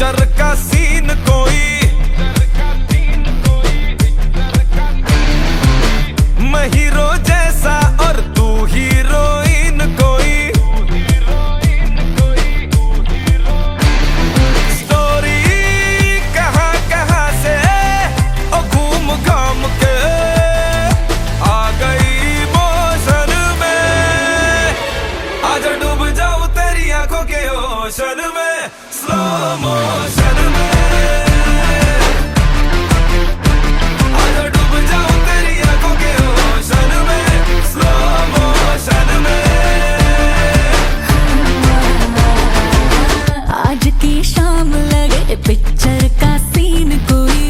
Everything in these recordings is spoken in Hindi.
पिक्चर का सीन कोई, मैं हीरो जैसा और तू हीरोइन कोई। स्टोरी कहाँ कहाँ से ओ घूम घाम के आ गई मोशन में। आजा डूब जाऊं तेरी आंखों के ओशन में, स्लो मोशन में। पिक्चर का सीन कोई,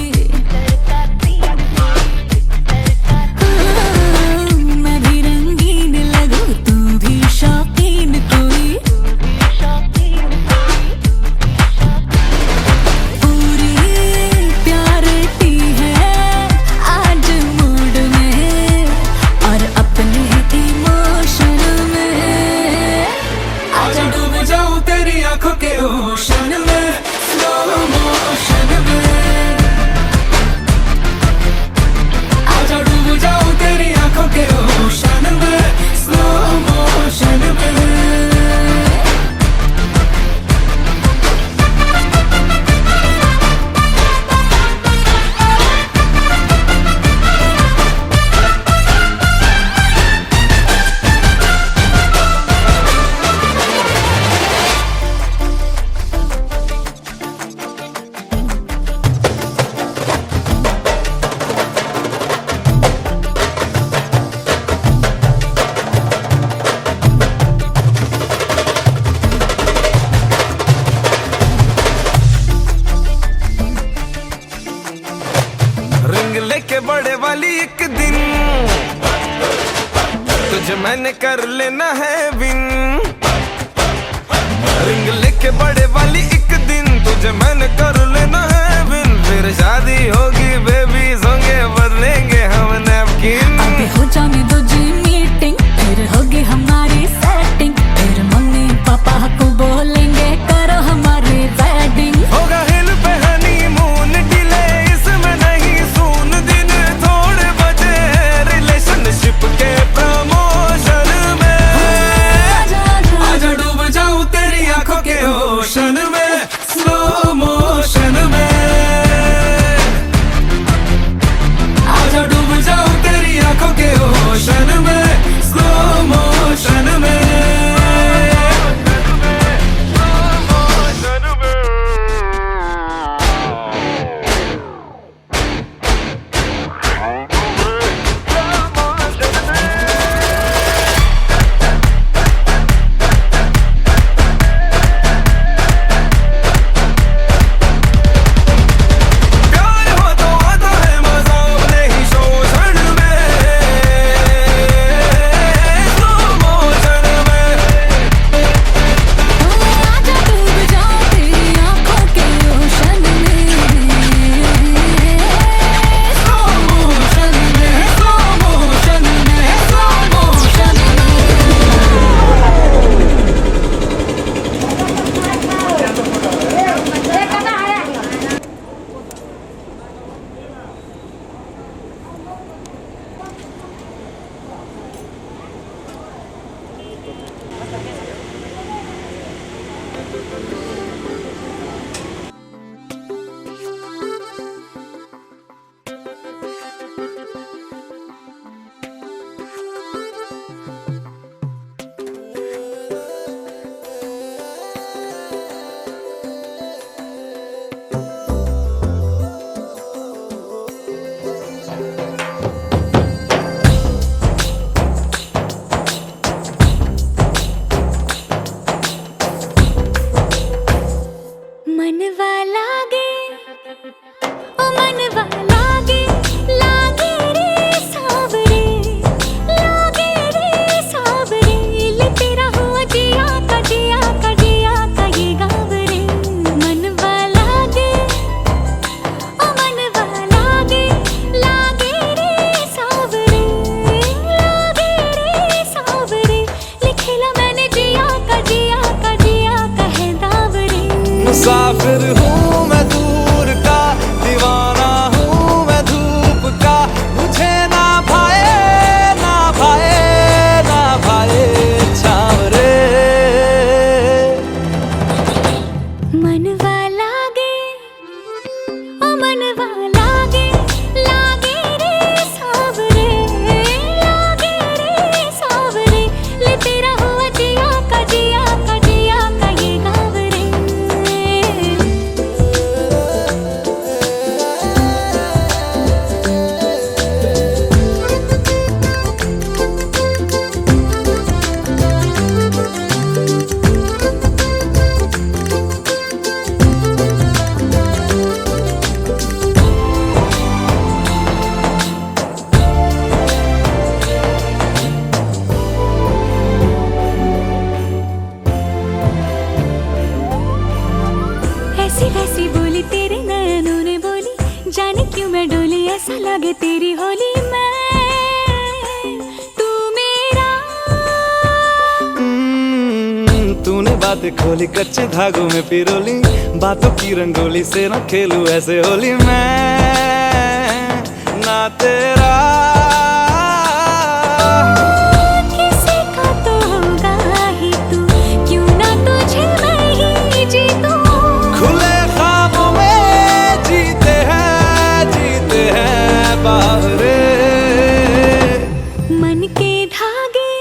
मैं भी रंगीन लगूं तू भी शौकीन कोई। पूरी प्यारिटी है आज मूड में और अपने इमोशन में। आजा डूब जाऊं तेरी आंखों के ओशन में, आजा डूब जाऊं तेरी आंखों के ओशन में, स्लो मोशन में। लेके बड़े वाली एक दिन तुझे मैंने कर लेना है विन। रिंग लेके बड़े वाली एक दिन तुझे मैंने कर लेना है विन। फिर शादी होगी बेबी होंगे बदलेंगे हम नैपकिन। अभी हो जाने दो जी मीटिंग, फिर होगी हमारी सेटिंग। फिर मम्मी पापा को बोलेंगे करो हमारी वेडिंग। होगा हिल पे हनीमून डिले, इसमें नहीं सून दिन थोड़े बचे हैं रिलेशनशिप के प्रमोशन में। आजा डूब जाऊं तेरी आंखों के ओशन में, स्लो मोशन में। आजा डूब जाऊं तेरी आंखों के ओशन में, स्लो मोशन। मुसाफिर हूँ मैं दूर का, दीवाना हूँ मैं धूप का, मुझे ना भाए ना भाए ना भाए छाँव रे। मनवा लागे ओ मनवा लागे, लागे रे सावरे, लागे रे सावरे, ले तेरा हुआ जिया का जिया का जिया का ये गाँव रे। ऐसी वैसी बोली तेरे नयनों ने बोली, जाने क्यों मैं डोली, ऐसा लगे तेरी होली मैं तू मेरा। तूने बातें खोली कच्चे धागों में पिरोली, बातों की रंगोली से न खेलूं ऐसे होली मैं ना तेरा। किसी का तो होगा ही तू, क्यों ना तुझे मैं ही जीतूं। खुले ख्वाबों में जीते हैं बाहरे। मन के धागे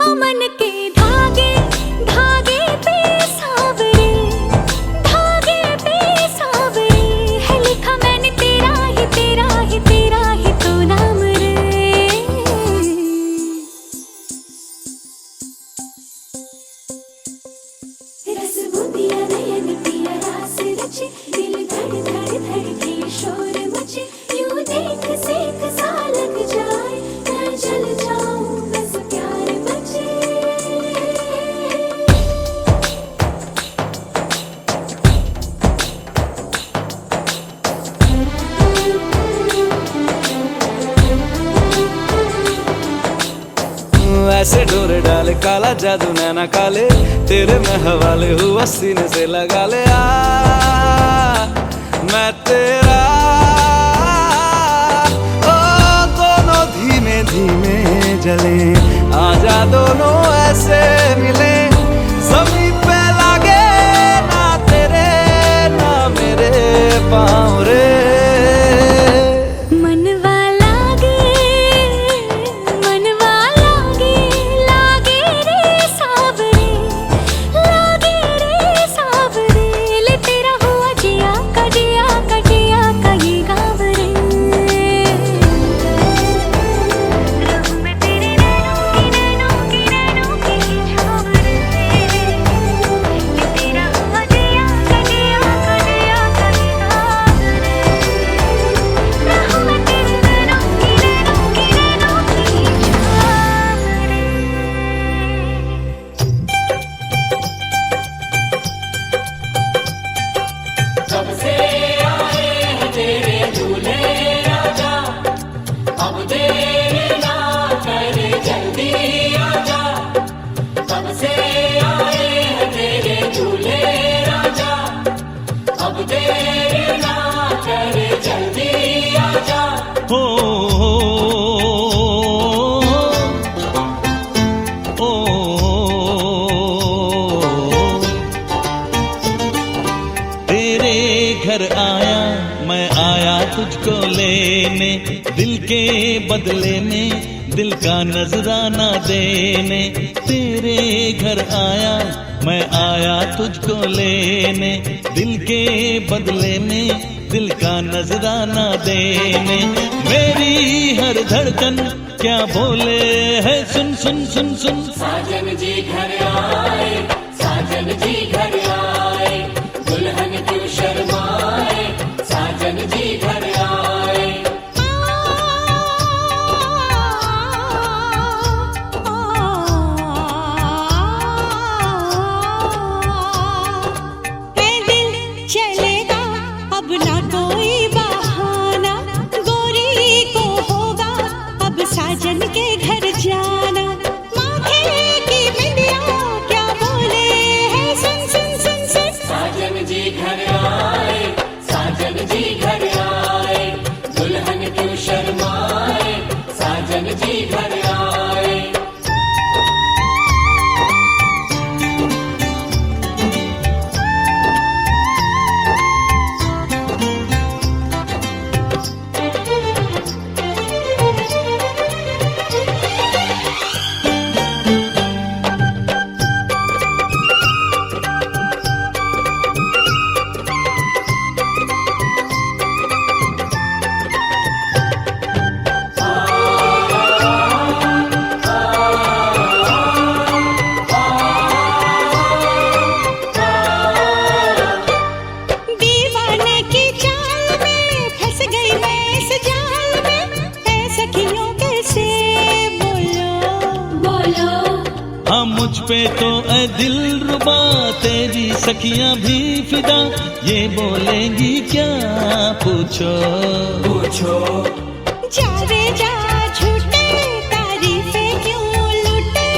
ओ मन के धागे, धागे पे सावरे, धागे पे सावरे, है लिखा मैंने तेरा ही तेरा ही तेरा ही तो नाम रे। रस बूंदिया नयन पिया रास रचे, दिल धड़ धड़ धड़के शोर मचे, यूं देख सेक सा लग जाए, मैं जल जाऊं बस प्यार बचे। ऐसे डोरे डाले काला जादू नैना काले, तेरे में हवाले हुआ सीने से लगा ले आ मैं तेरा। ओ दोनों धीमे धीमे जले, आजा दोनों ऐसे मिले, जमीन पे लागे ना तेरे ना मेरे पाँव रे। मनवा लागे, मनवा लागे, लागे रे सावरे, लागे रे सावरे, ले तेरा हुआ जिया का जिया का जिया का ये गाँव रे। रहूं मैं तेरे नैनों की छाँव रे, ले तेरा हुआ जिया का जिया का जिया का ये गाँव रे। रहूं मैं तेरे नैनों की छाँव रे। कब से आए हैं तेरे दूल्हे राजा, अब देर ना कर जल्दी आजा। कब से आए हैं तेरे दूल्हे राजा, अब देर ना कर जल्दी आजा। हो ओ तेरे घर आया मैं आया तुझको लेने, दिल के बदले में दिल का नजराना देने। तेरे घर आया मैं आया तुझको लेने, दिल के बदले में दिल का नजराना देने। मेरी हर धड़कन क्या बोले है सुन सुन सुन सुन। साजन जी घर आए, साजन जी घर आए, दुल्हन क्यों शर्माए, साजन जी घर आए। है दिल चलेगा अब ना कोई बहाना, गोरी को होगा अब साजन के घर जाना। माथे की बिंदिया क्या बोले है सुन सुन हाँ मुझ पे तो ए दिल रुबा तेरी सखियां भी फिदा, ये बोलेंगी क्या पूछो पूछो। जा रे जा झूठे तारीफें क्यों लूटे,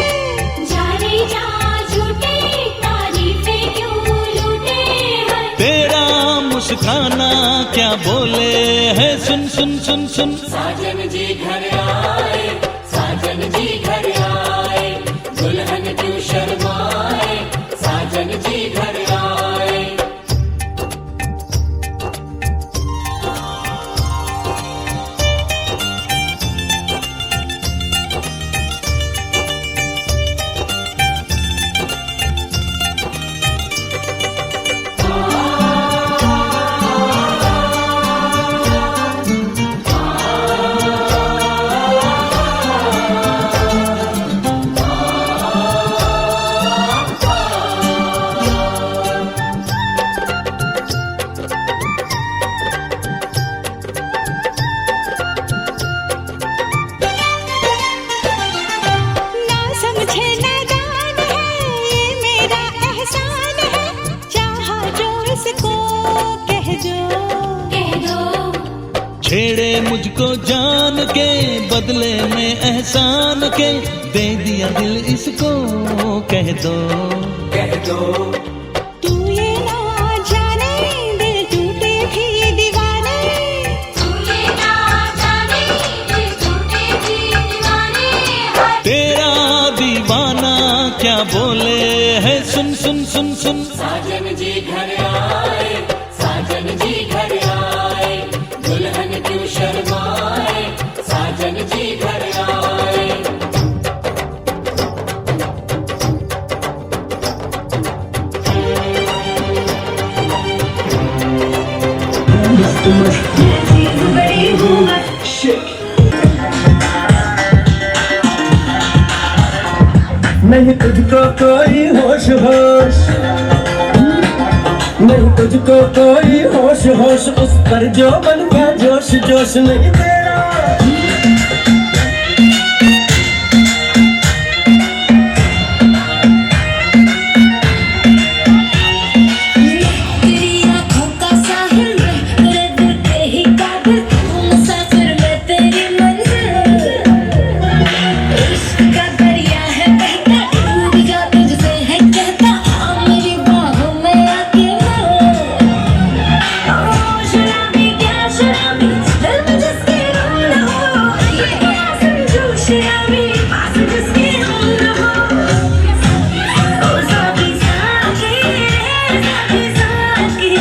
जा रे जा झूठे तारीफें क्यों लूटे हैं। तेरा मुस्काना क्या बोले है, सुन सुन सुन सुन। साजन जी घर आए, साजन जी घर आए, दुल्हन क्यों शर्माए, साजन जी घर आए। छेड़े मुझको जान के बदले में एहसान के, दे दिया दिल इसको कह दो कह दो। तू ये ना जाने दिल टूटे भी दीवाने, तू ये ना जाने दिल टूटे भी दीवाने। तेरा दीवाना क्या बोले है, सुन सुन सुन सुन। साजन जी घर आए, साजन जी घर आए, दुल्हन क्यों शर्माए, साजन जी घर आए। नहीं तुझको कोई होश होश, नहीं तुझको कोई होश होश, उस पर जो बन गया जोश जोश नहीं तेरा। तेरी आँखों का साहिल में मेरे दिल के ही काबिल, तू मुसाफिर में तेरी मंजिल। इश्क का दरिया है बहता, डूब जा तुझसे है कहता, आ मेरी बाहों में आके शराबी क्या शराबी, दिल में जिसके रोम न हो, ये क्या समझू शराबी, पास जिसके हम न हो। ओ साथी साथी साथी साथी,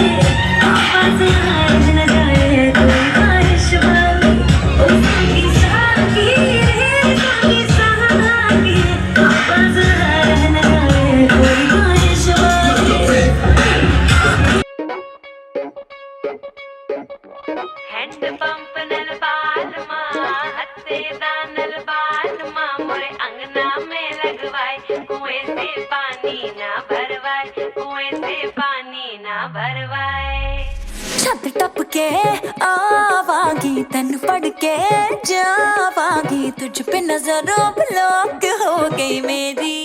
आवाज़ आज न जाए कोई बारिश वाली। ओ साथी साथी साथी साथी, आवाज़ आज न जाए कोई बारिश वाली। हैंड पंप नल बाल माँ, हत्थे दानल बाल माँ, मोरे अंगना में लगवाए, कुएं से पानी ना भरवाए, कुएं से पानी ना भरवाए। छत टप के आवागी, तन पड़ के जावागी, तुझ पे नजरों ब्लॉक हो गई मेरी,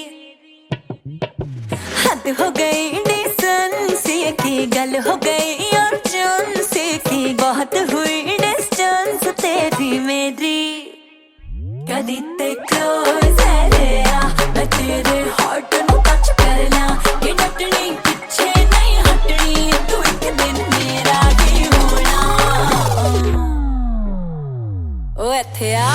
हद हो गई डिसेंसी की, गल हो गई अर्जेंसी की, बहुत हुई डिस्टेंस तेरी मेरी। कदी ते क्लोज है ले आ, मैं तेरे हार्ट ਨੂੰ टच करना, ये डटनी पीछे नहीं हटनी, तू एक दिन मेरा ही होना। ओ ਇੱਥੇ ਆ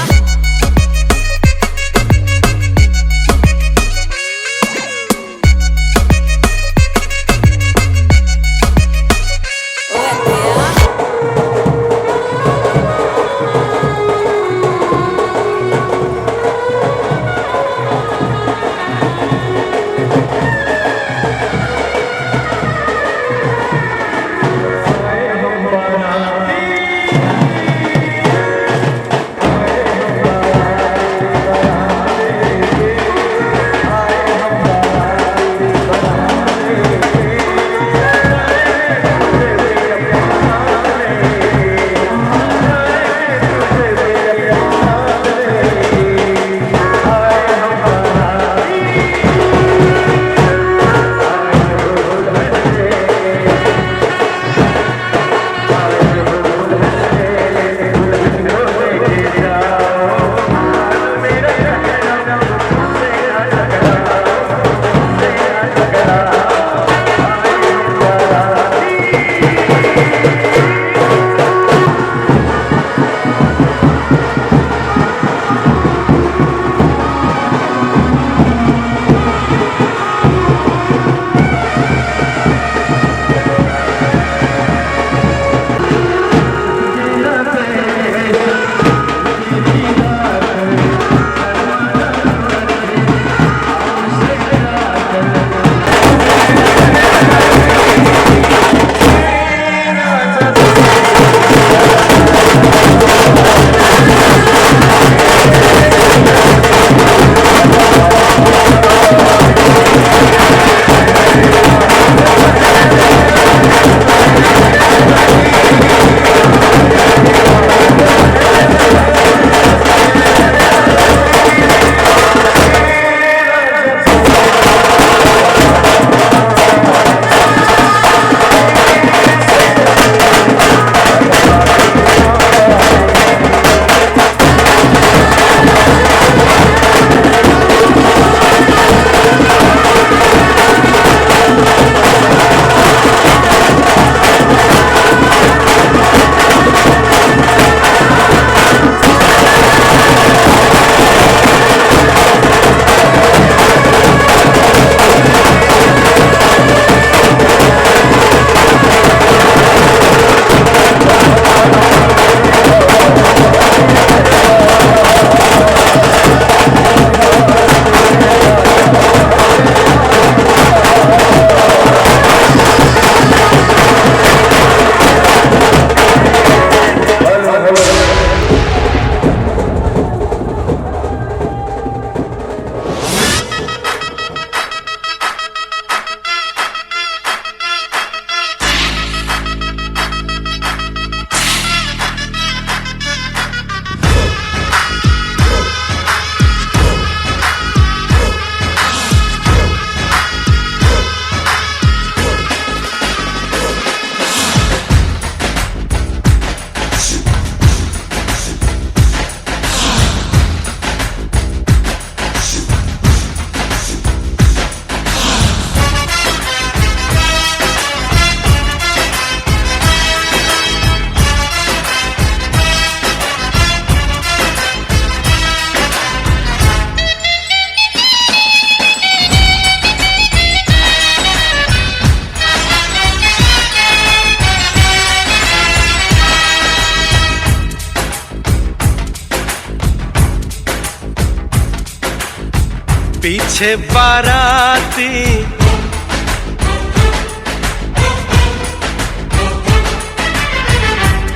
पीछे बाराती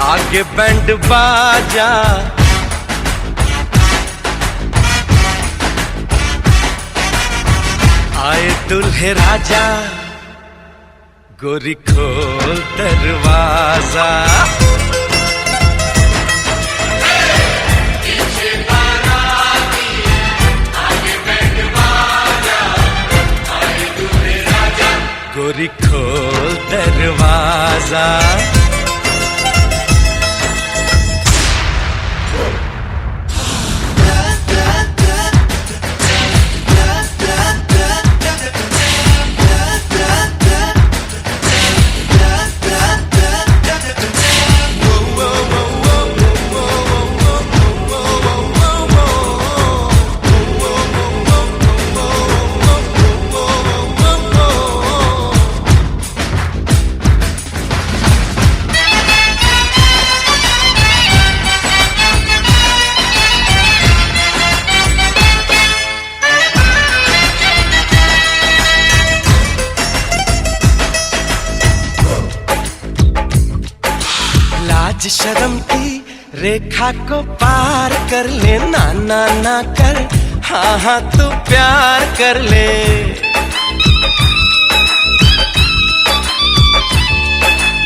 आगे बैंड बाजा, आए दुल्हे राजा, गोरी खोल दरवाजा। गोरी खोल दरवाजा। लाज शर्म की रेखा को पार कर ले, ना ना ना कर, हाँ हाँ तू प्यार कर ले।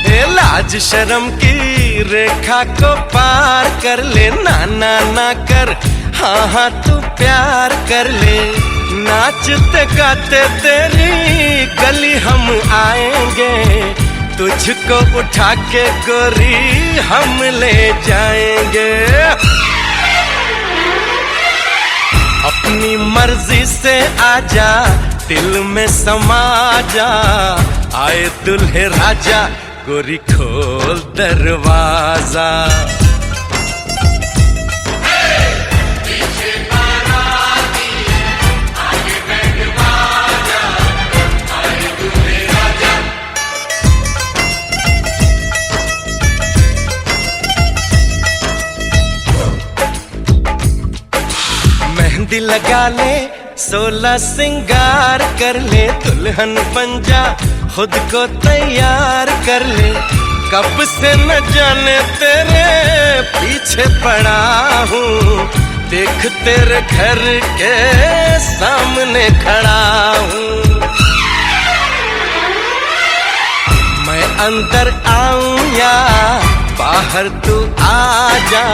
ए लाज शर्म की रेखा को पार कर ले, ना ना ना कर, हाँ हाँ तू प्यार कर ले। नाचते गाते तेरी गली हम आएंगे, तुझको उठा के गोरी हम ले जाएंगे। अपनी मर्जी से आजा, दिल में समा जा, आए दुल्हे राजा, गोरी खोल दरवाजा। मेहंदी लगा ले, 16 सिंगार कर ले, दुल्हन बन जा, खुद को तैयार कर ले। कब से न जाने तेरे पीछे पड़ा हूँ, देख तेरे घर के सामने खड़ा हूँ। मैं अंदर आऊं या बाहर तू आ जा,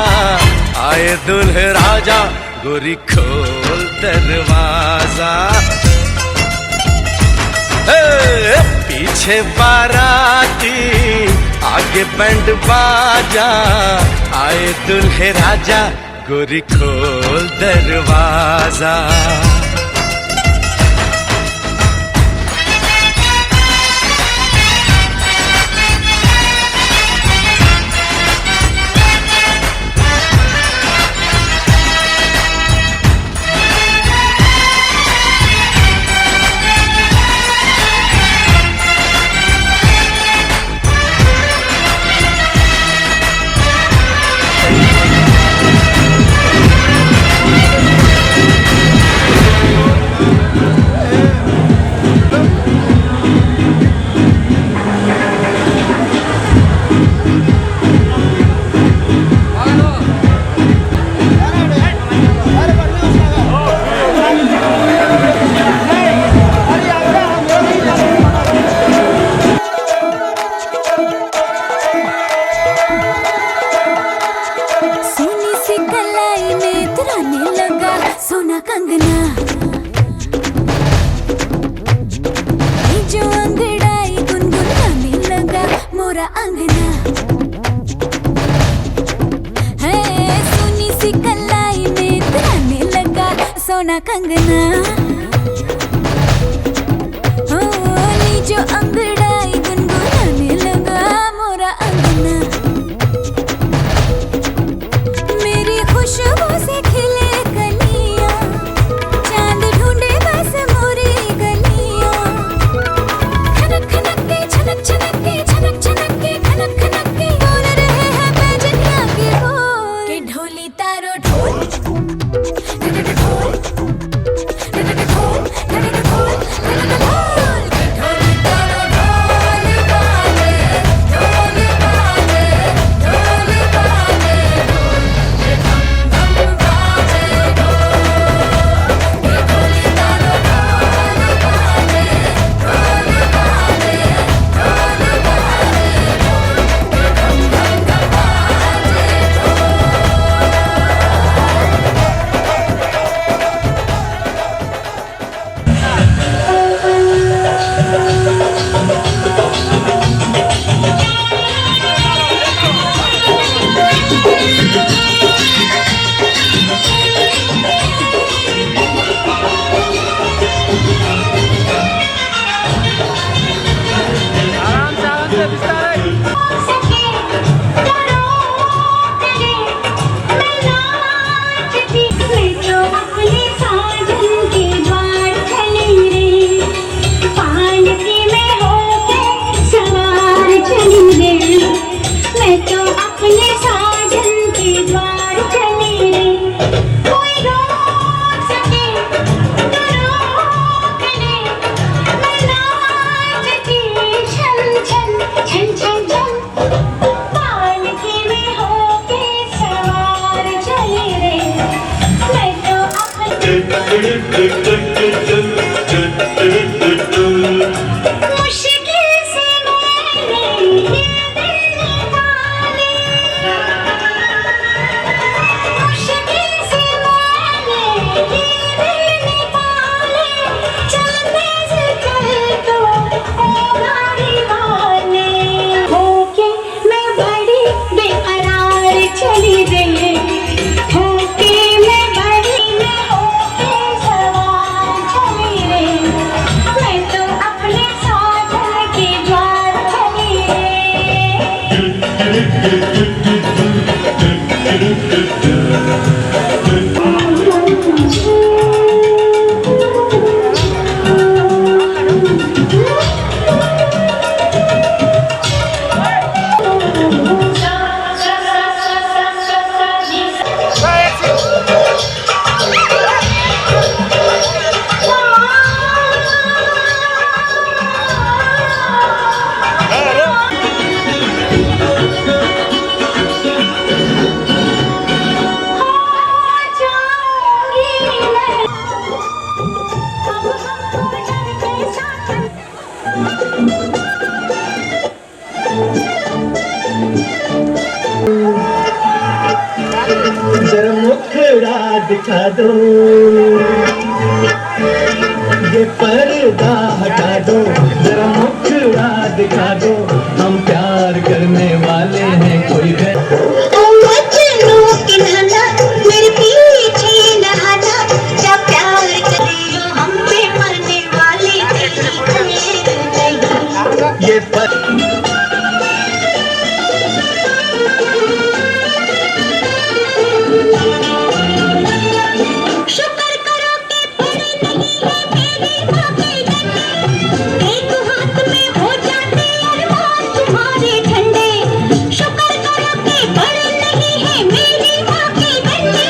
आए दुल्हे राजा, गोरी खोल दरवाजा। पीछे बाराती आगे बैंड बाजा, आए दुल्हे राजा, गोरी खोल दरवाजा। सोना कंगना जो अंगड़ाई गुनगुनाने लगा मोरा अंगना है, सुनी सी कलाई में तराने लगा सोना कंगना। जो अंगड़ाई गुनगुनाने लगा मोरा अंगना, मेरी खुशबू से खिले कलियां, चांद ढूंढे बस मोरी गलियां। खनक खनक के छनक छनक के छनक छनक के खनक खनक के बोल रहे हैं पैजनिया के बोल, के ढोली तारो ढोल ढोल ढोल दिखा दो, ये पर्दा हटा दो, जरा मुखड़ा दिखा दो, हम प्यार करने वाले हैं कोई है। मेरे पीछे नहाना, क्या प्यार करे हो हम पे मरने वाले नहीं। ये शुक्र करो कि पड़े नहीं है मेरी माँ के डंडे, एक हाथ में हो जाते अरमान तुम्हारे ठंडे। शुक्र करो कि पड़े नहीं है मेरी माँ के डंडे,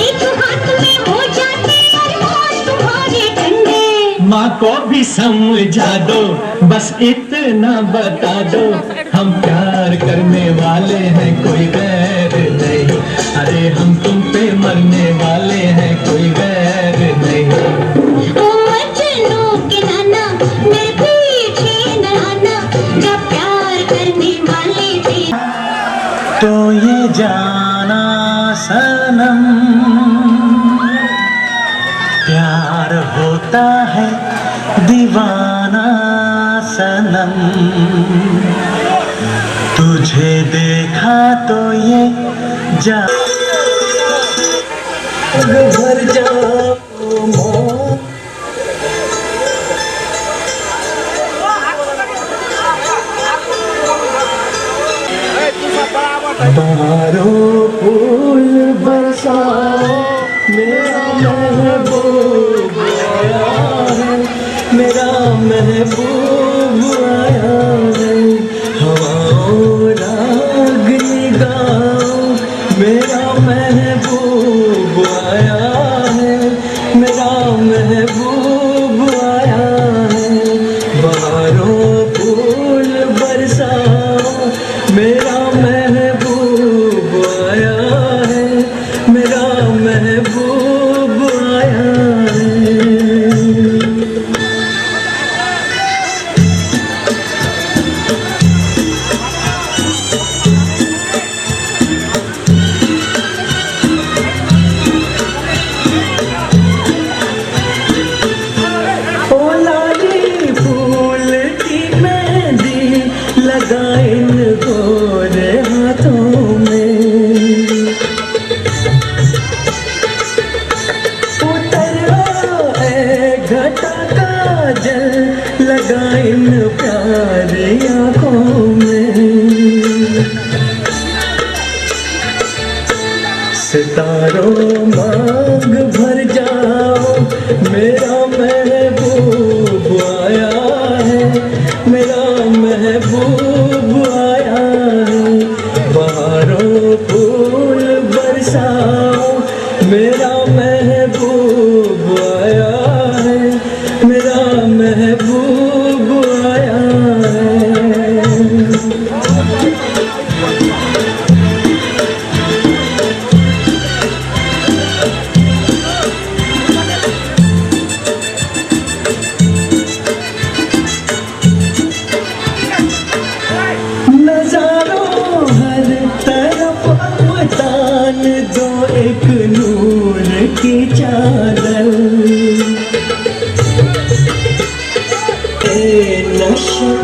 एक हाथ में हो जाते अरमान तुम्हारे ठंडे। माँ को भी समझा दो, बस इतना बता दो, हम प्यार करने वाले हैं कोई गैर नहीं। अरे हम तुम पे मरने वाले हैं कोई गैर नहीं। ओ मजनू के नाना, मेरे पीछे नहाना, जब प्यार करने वाले थे। तो ये जाना सनम, प्यार होता है दीवाना सनम, तुझे देखा तो ये जा भर जाओ माँ, बहारों फूल बरसाओ, मेरा महबूब आया है, मेरा महबूब आया है। हवाओं रागनी गाओ, मेरा महबूब आया है, मेरा महबूब आया है। बहारों फूल बरसाओ, मेरा महबूब आया है, मेरा महबूब आया है। ओ लाली फूल की मेहंदी लगा इन गोरे हाथों में, उतर ए घटा काजल लगा इन प्यारी आँखों में। सितारों मांग भर जाओ, मेरा महबूब आया है, मेरा महबूब आया है। बहारों फूल बरसाओ, मेरा महबूब आया है, मेरा महबूब आया है। नजारों हर तरफ अवतान दो, एक नूर की चादर, ए नशा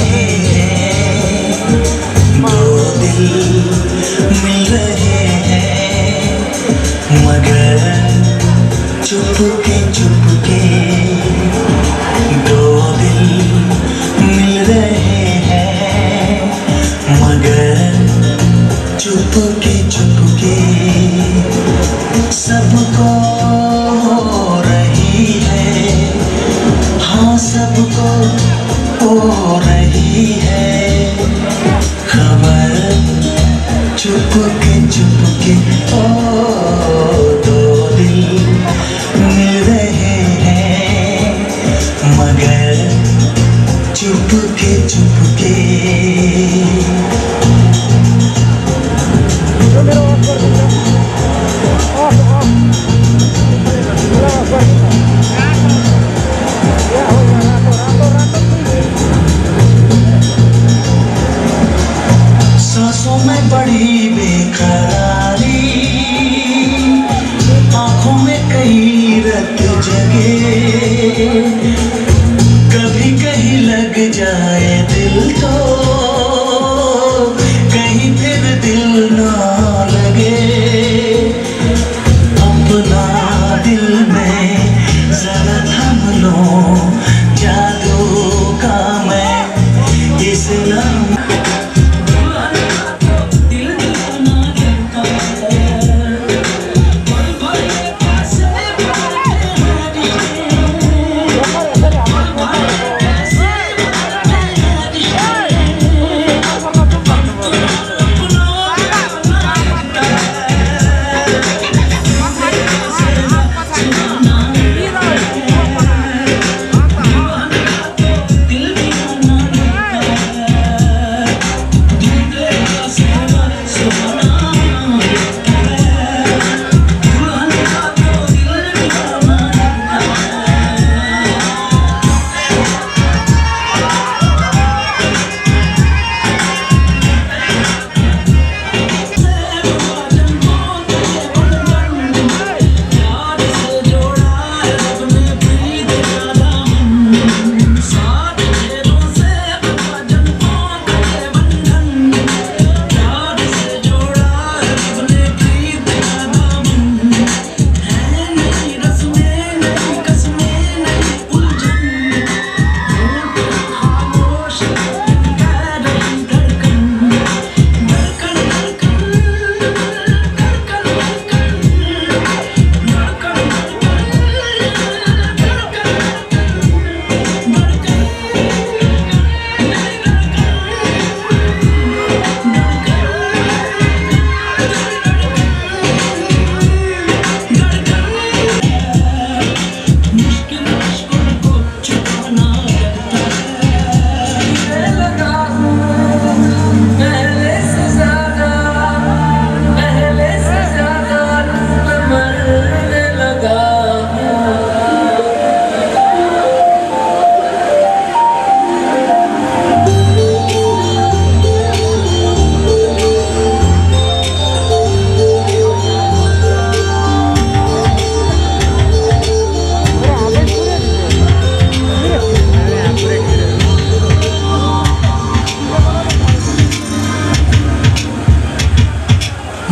रहे हैं, दो दिल मिल रहे हैं, मगर चुपके चुपके दो दिल मिल रहे हैं, मगर चुपके चुपके सबको हो रही है, हाँ सबको हो रही है खबर, चुपके चुपके ओ दो दिल मिल रहे हैं, मगर चुपके चुपके। सांसों में बड़ी बेकरारी, आंखों में कई रत जगे, कभी कहीं लग जाए दिल तो कहीं फिर दिल ना लगे, अपना दिल में जरा थम लो जादू का मैं इस नाम।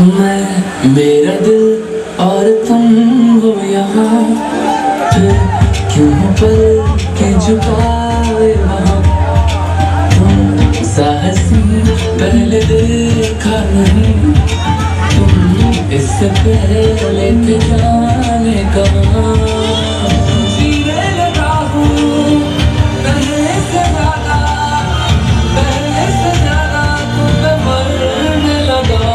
मैं मेरा दिल और तुम हो यहाँ, फिर क्यों पर के झुकाए वहाँ, तुम साहसी पहले देखा नहीं, तुम इससे पहले के जाने कहाँ। जीने लगा हूँ पहले से ज्यादा तुम पे मरने लगा।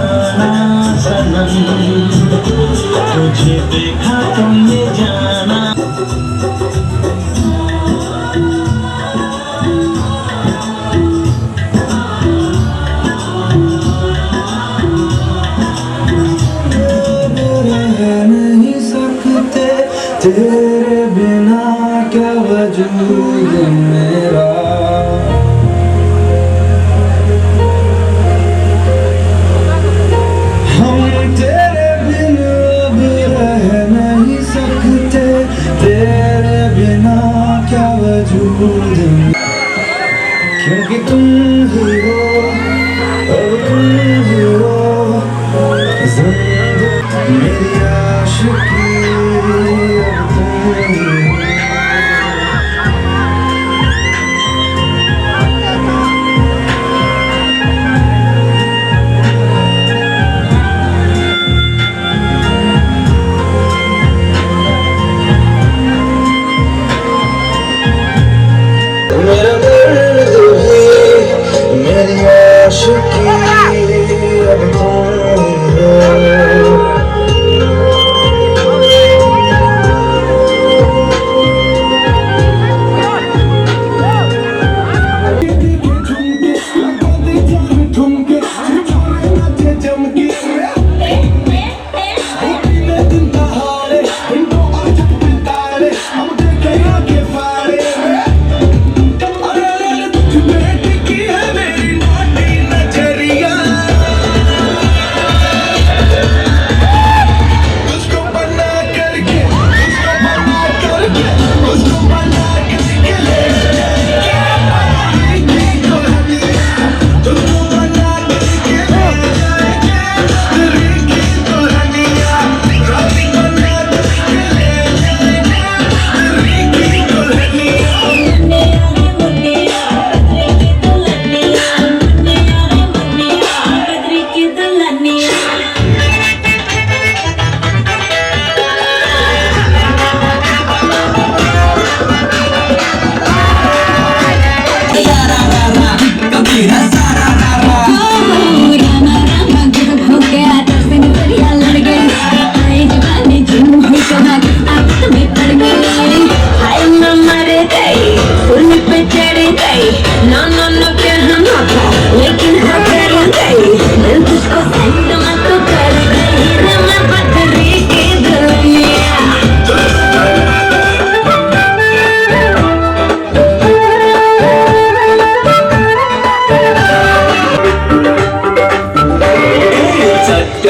जाना सनम, तुझे देखा तो ये जाना। रह नहीं सकते तेरे बिना, क्या वजूद मेरा। हम तेरे बिन अब रह नहीं सकते, तेरे बिना क्या वजूद मेरा। क्योंकि तुम ही हो, अब तुम ही हो जिंदगी मेरी आशिकी, अब तुम ही हो। मेरा दर्द भी मेरी आशिकी, अब तुम ही हो।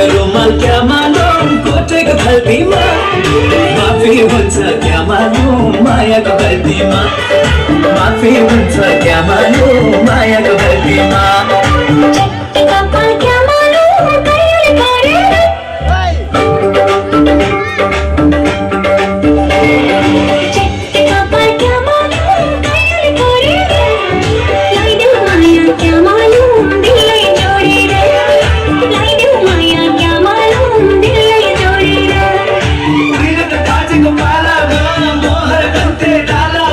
रुमाल क्या मालूम, कोटे का भलती माँ, माफी मुझसे क्या मालूम, माया का भलती माँ। माफी मुझसे क्या मालूम, माया का भलती माँ। चट्टी का पल क्या मालूम, कहीं करे चट्टी का पल क्या मालूम, कहीं करे लाई दे माया क्या मालूम, दिल लई जोड़ी रे। लाई दे माया क्या मालूम, दिल लई जोड़ी रे। को पाला मोहर करते डाला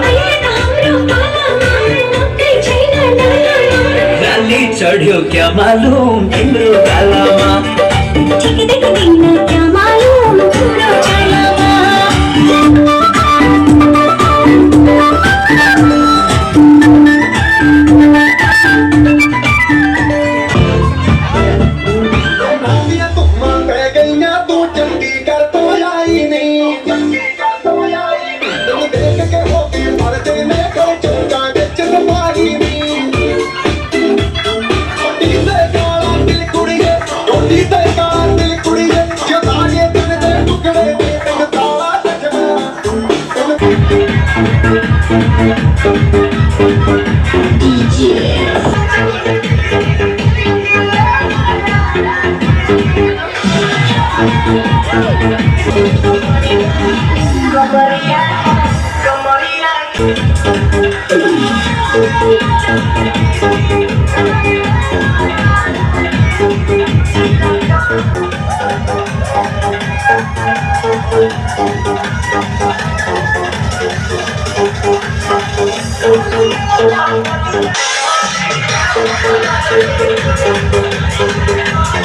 अये ना हमरो पाला कई छैन डाला गाली चढ़ियो क्या मालूम, तिम्रो गालामा। ठीक देख दिन क्या मालूम, पूरा चलावा। Thank you.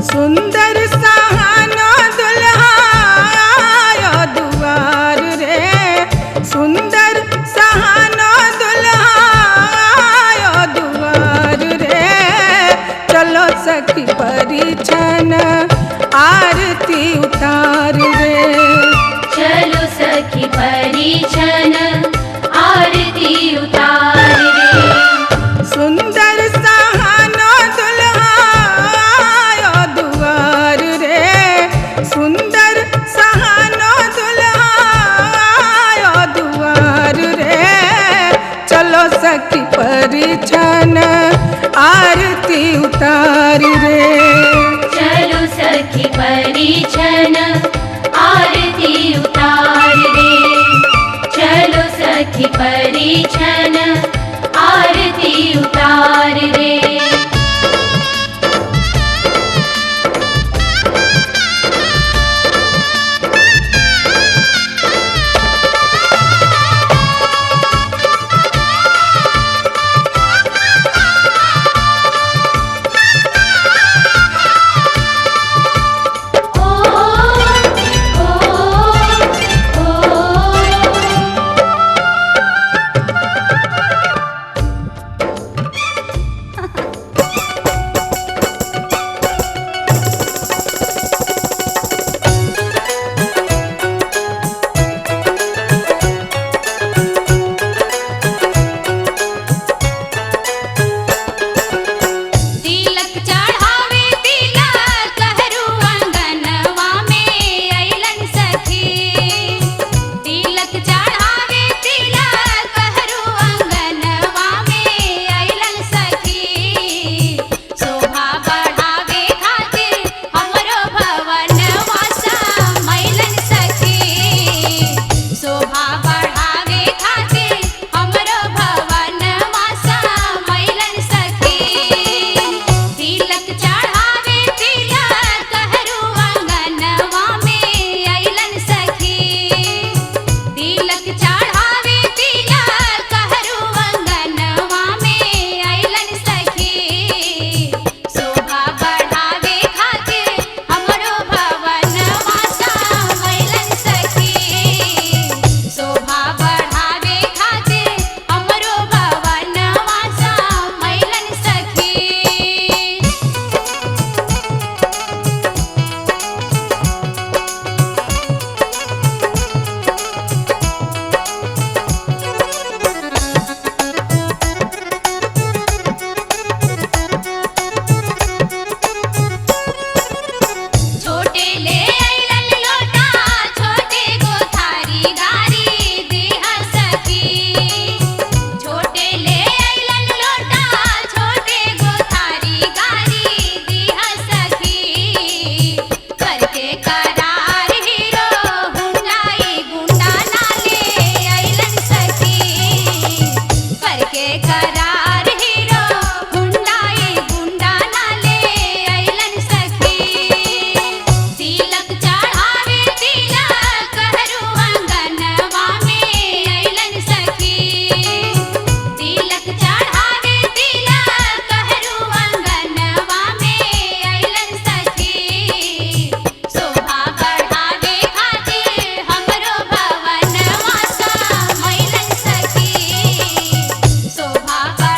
सुंदर सहानो दुल्हा आयो दुआर रे, सुंदर सहानो दुल्हा आयो दुआर रे। चलो सखी परिछन आरती उतार रे, चलो सखी परिछन आरती उतार रे। सुंदर सहानो दुल्हा आयो दुआर रे, सुंदर सहानो दुल्हा आयो दुआर रे। चलो सखी परिछन आरती उतार रे, चलो सखी परिछन आरती उतार रे, चलो सखी परिछन आरती उतार रे। शोभा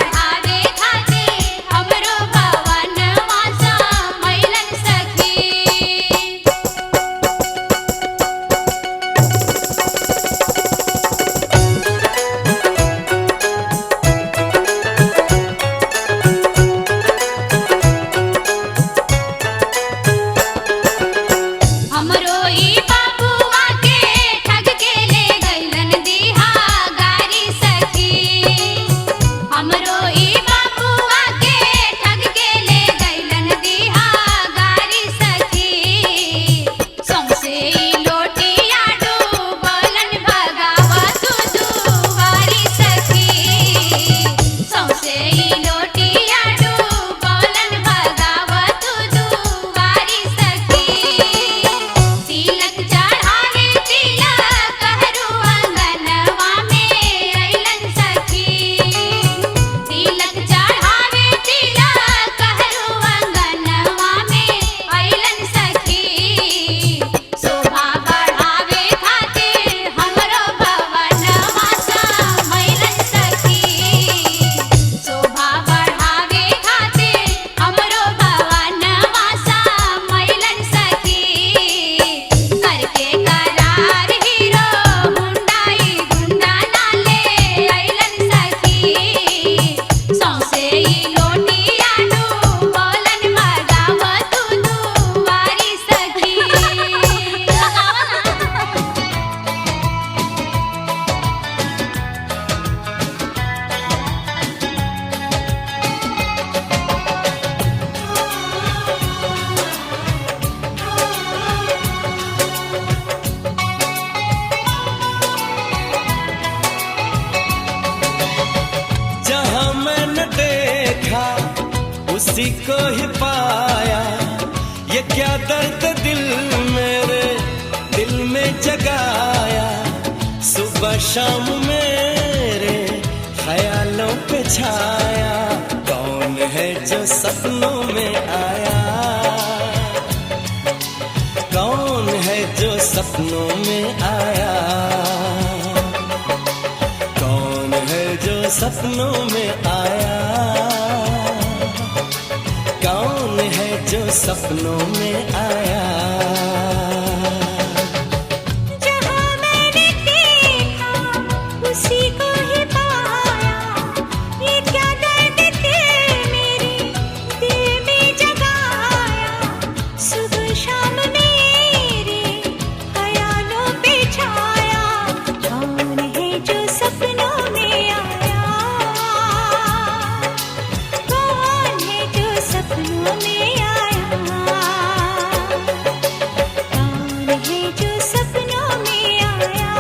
उसी को ही पाया। ये क्या दर्द दिल मेरे दिल में जगाया, सुबह शाम मेरे ख्यालों पे छाया। कौन है जो सपनों में आया, कौन है जो सपनों में आया, कौन है जो सपनों में आया, कौन है जो सपनों में आया। जहाँ मैंने देखा उसी को ही पाया। ये क्या दर्द थे मेरे दिल में जगाया, सुबह शाम मेरे ख्यालों पे छाया। कौन है जो सपनों में आया, कौन है जो सपनों में आया, कौन है जो सपनों में आया,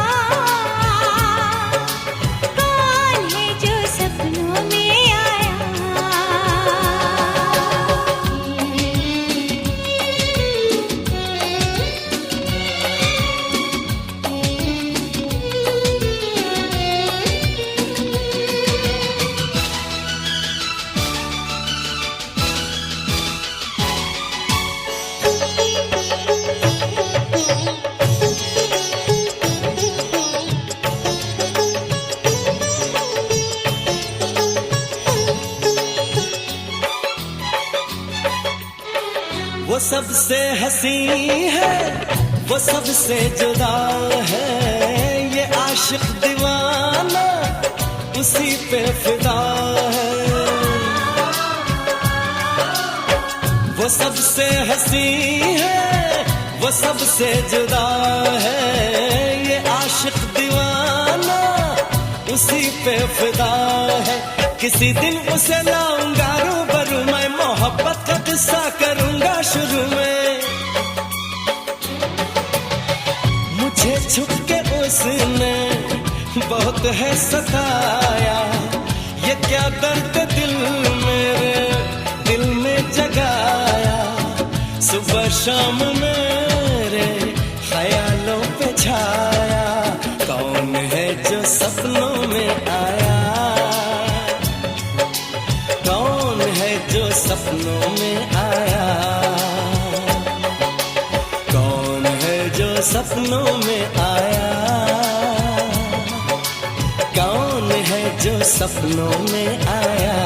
कौन है जो सपनों में वो सबसे हंसी है, वो सबसे जुदा है, ये आशिक दीवाना उसी पे फिदा है। वो सबसे हंसी है, वो सबसे जुदा है, ये आशिक दीवाना उसी पे फिदा है। किसी दिन उसे लाऊंगा रूबरू, मैं मोहब्बत का किस्सा करूंगा शुरू में। मुझे छुप के उसने बहुत है सताया, ये क्या दर्द दिल मेरे दिल में जगाया। सुबह शाम मेरे ख्यालों पे छाया। कौन है जो सपनों में आया, कौन है जो सपनों में आया, कौन है जो सपनों में आया, कौन है जो सपनों में आया।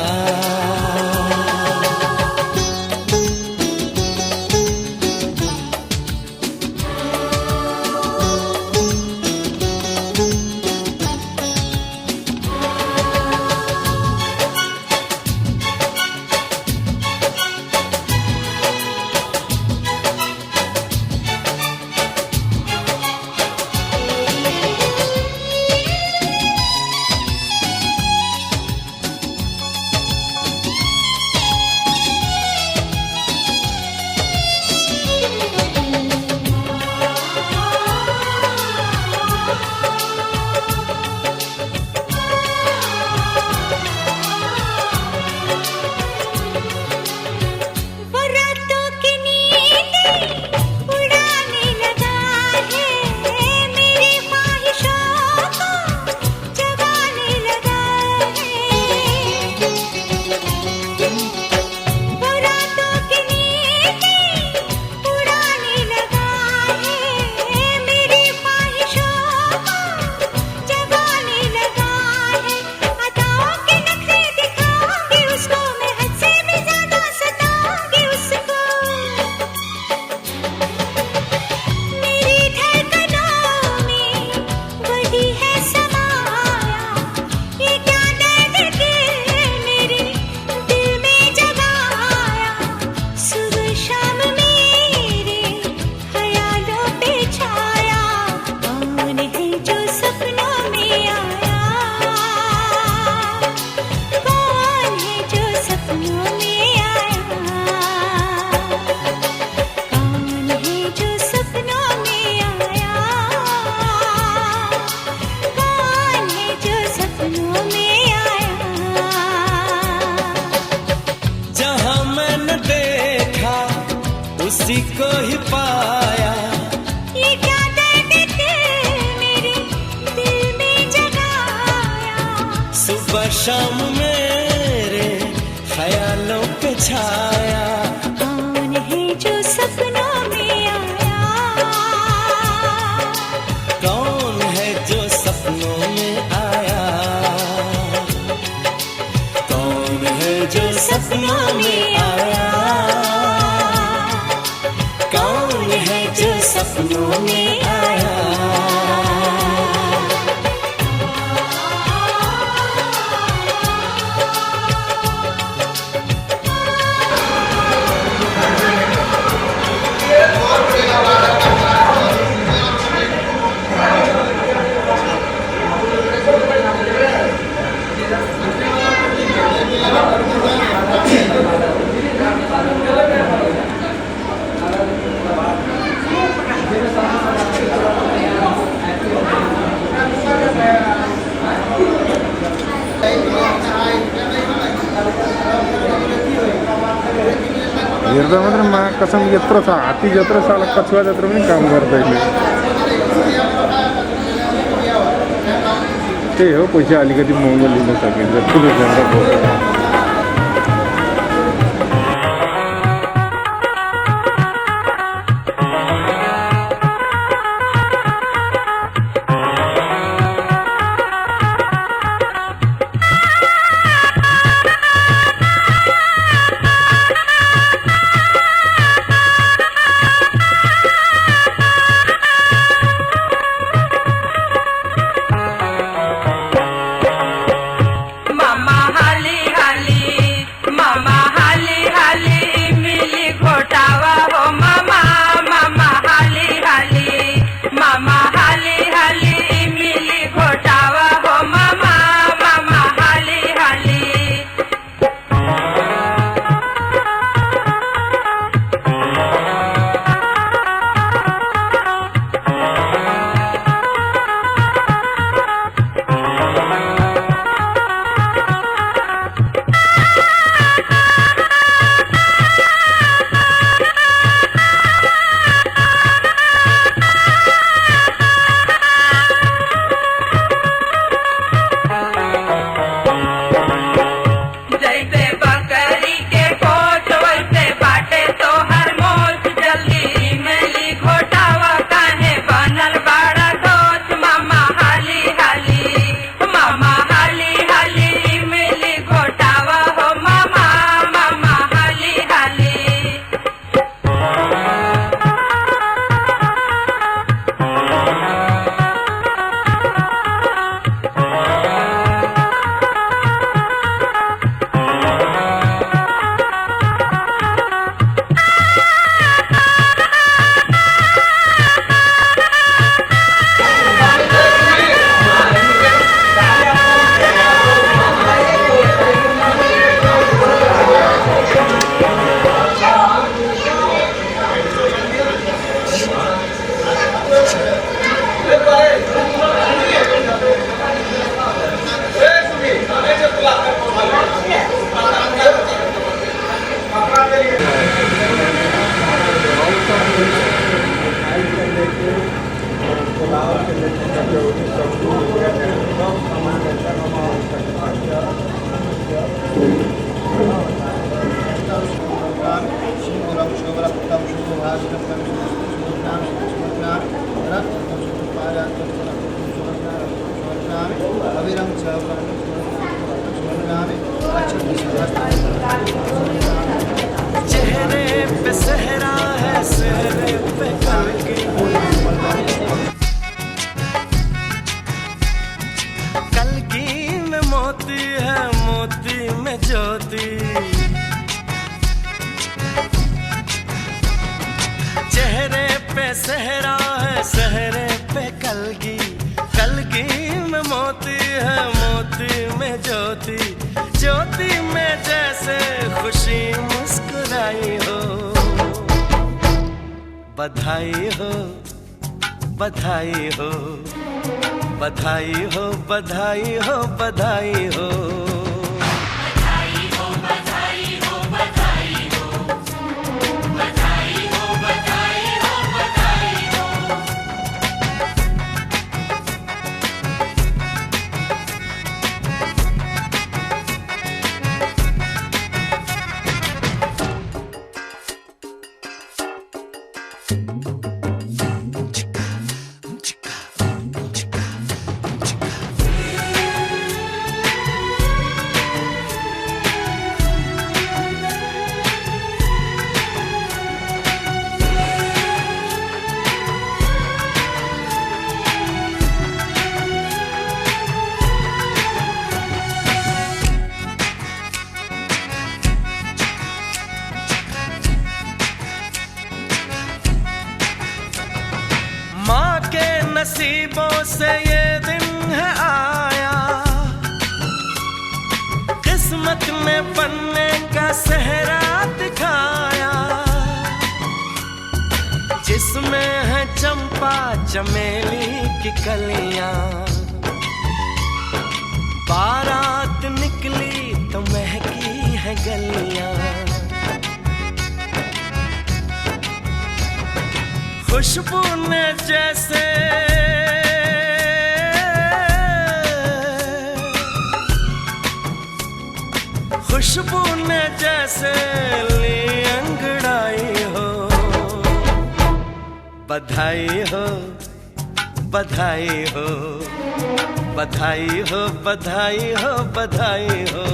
उसी को ही पाया। ये क्या दर्द दिल मेरे दिल में जगाया, सुबह शाम मेरे ख्यालों पे छाया। कौन है जो सपनों में आया, कौन है जो सपनों में आया, कौन है जो सपनों में आया, कौन है जो सपनों में आया। हेर्दा मात्र महाकसम यत्रो छ, हात्ती जत्रो छ, कछुवा जत्रो पनि काम गर्दैन। त्यही हो, पैसा अलिकति महँगो लिन सकिन्छ ठुलो झन्डा बोकेर। चेहरे पे सहरा है, सहरे पे कल की कलगी में मोती है, मोती में ज्योति। चेहरे पे सहरा है, सहरे पे कलगी, कलगी में मोती है, मोती में ज्योति। ज्योति में जैसे खुशी मुस्कुराई हो, बधाई हो, बधाई हो, बधाई हो, बधाई हो, बधाई हो। बधाई हो, बधाई हो, बधाई हो, बधाई हो, किस्मत में बनने का सेहरा दिखाया, जिसमें है चंपा चमेली की कलियां। बारात निकली तो महकी है गलियां, खुशबू ने जैसे खुशबू ने जैसे ली अंगड़ाई हो। बधाई हो बधाई हो बधाई हो बधाई हो बधाई हो।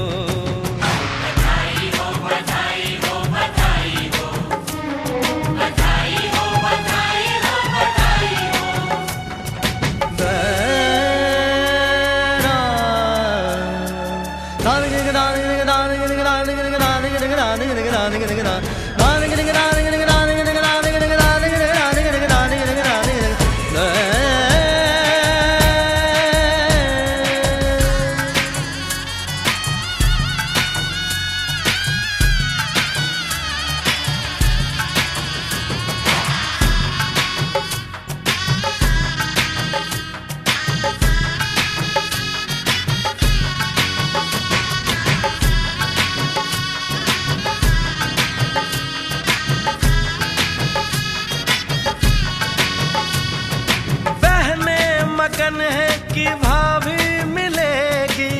मगन है कि भाभी मिलेगी,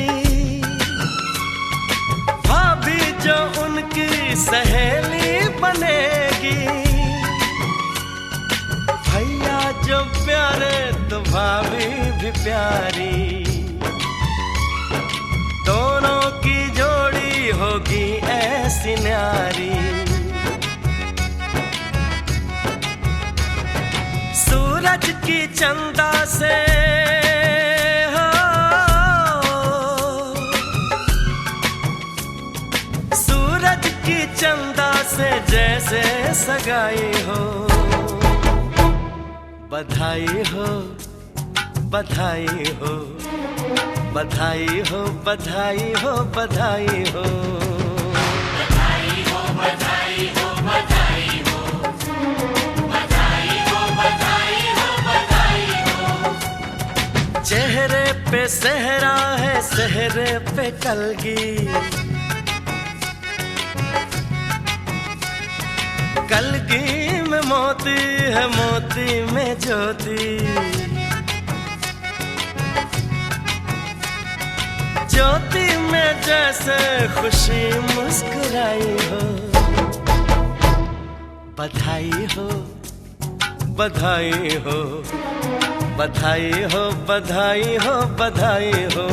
भाभी जो उनकी सहेली बनेगी। भैया जो प्यारे तो भाभी भी प्यारी, दोनों की जोड़ी होगी ऐसी न्यारी। सूरज की चंदा से हो, सूरज की चंदा से जैसे सगाई हो। बधाई हो बधाई हो बधाई हो बधाई हो बधाई हो। चेहरे पे सेहरा है सेहरे पे कलगी, कलगी में मोती है मोती में ज्योति। ज्योति में जैसे खुशी मुस्कुराई हो। बधाई हो बधाई हो बधाई हो बधाई हो बधाई हो।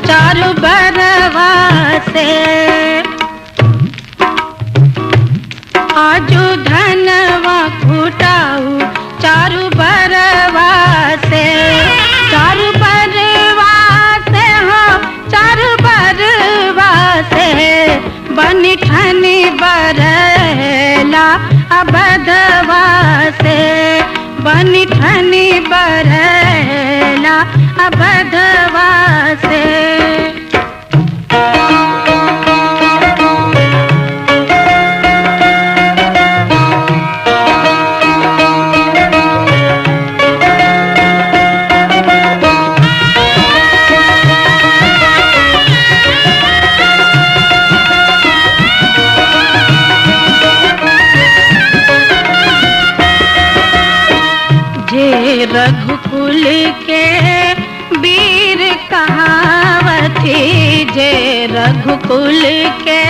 चारू बरवा से आजू धनवा फूटाऊ चारू बरवा से। चारू बरवा से हो चारू बरवा से, बनी ठनी बरला अबधवा से। बनी ठनी बरला अबधवा से। रघुकुल के वीर कहावती, जय रघुकुल के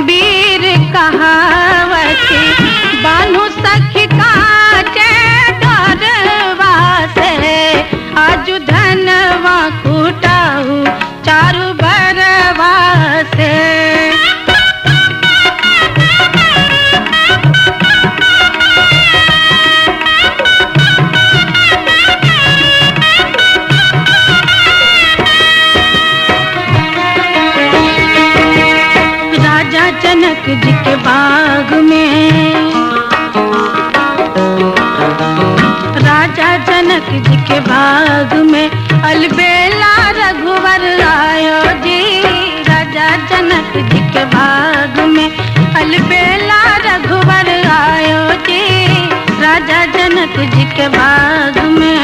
वीर कहावती। बानु सखी काटे डरवा जी के बाग में, राजा जनक जी के बाग में अलबेला रघुवर आयो जी। राजा जनक जी के बाग में अलबेला रघुवर आयो जी। राजा जनक जी के बाग में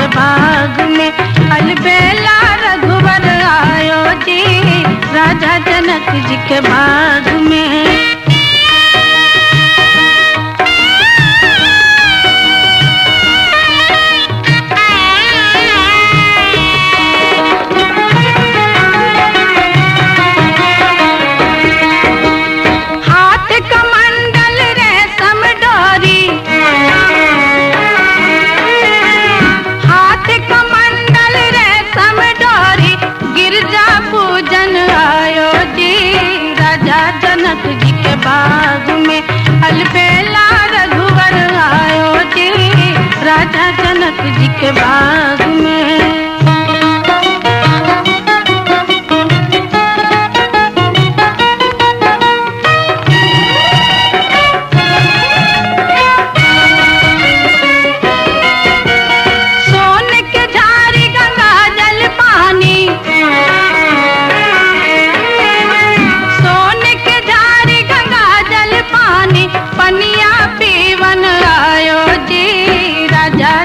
बाग में अलबेला रघुवर आयो जी। राजा जनक जी के बाग में जनक जी के बाग में अलबेला रघुवर आयो जी। राजा जनक जी के बाग में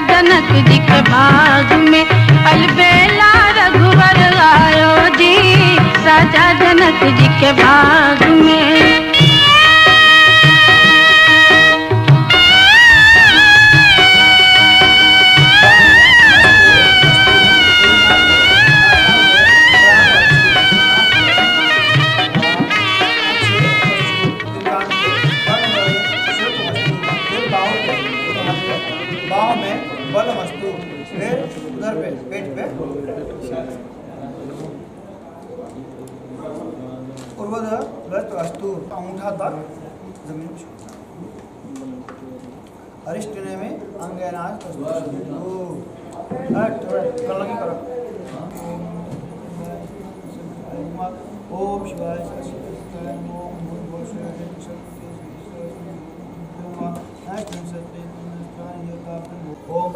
जनक जी के बाग में अलबेला रघुवर आयो जी। राजा जनक जी के बाग में बाहों में बल वस्तु, फिर उधर पे पेट पे पूर्वोदर व्रत वस्तु, अंगूठा तक जमीन अरिष्टने में अंगनाज करो। ओम शिवाय ओम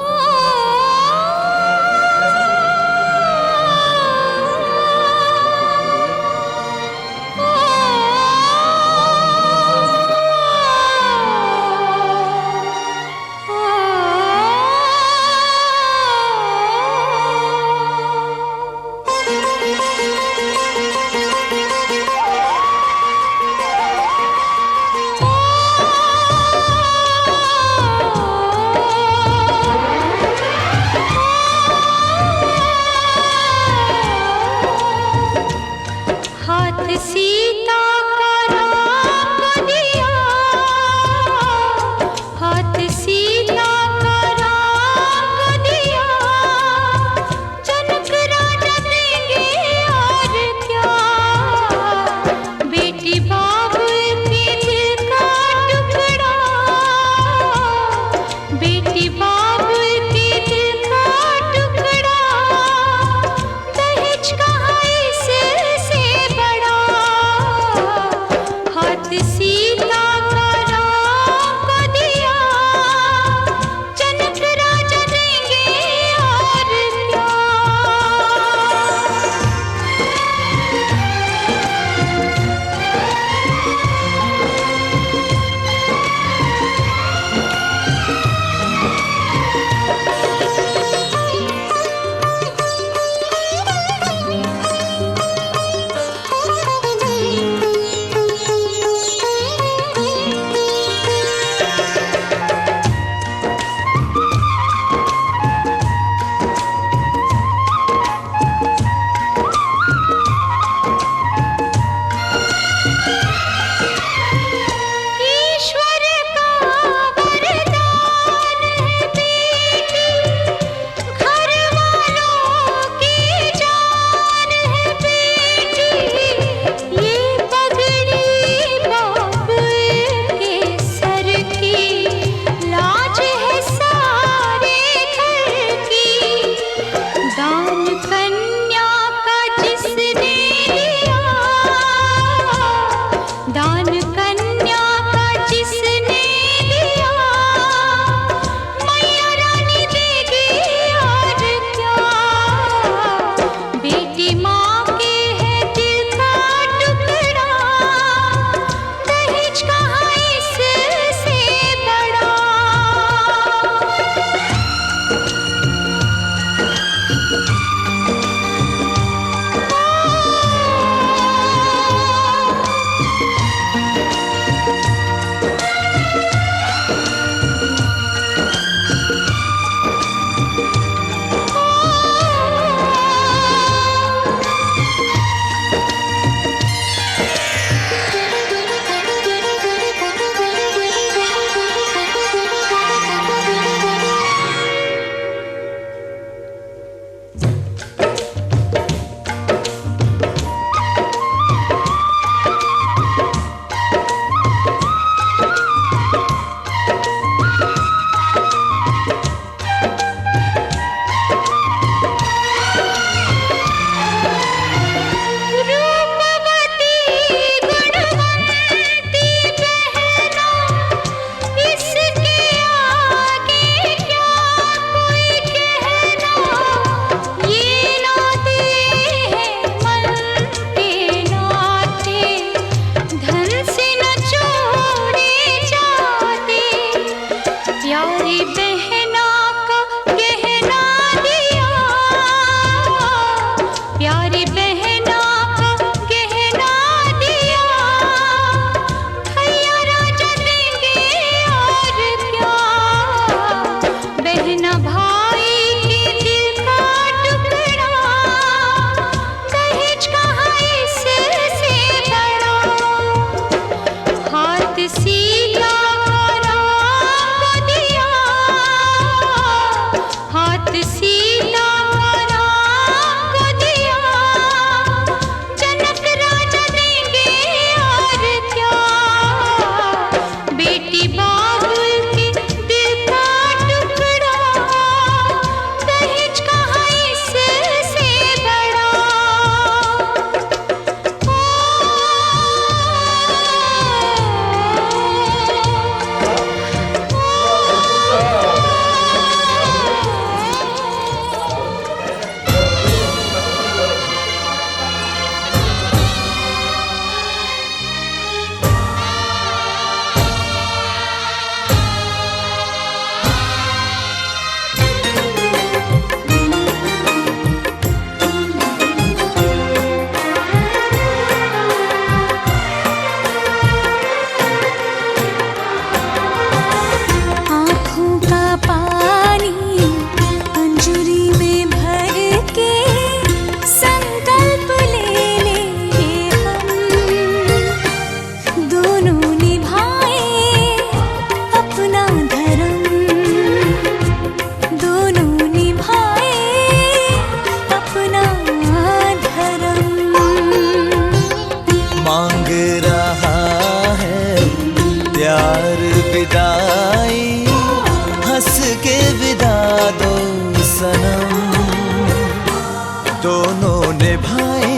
दोनों निभाए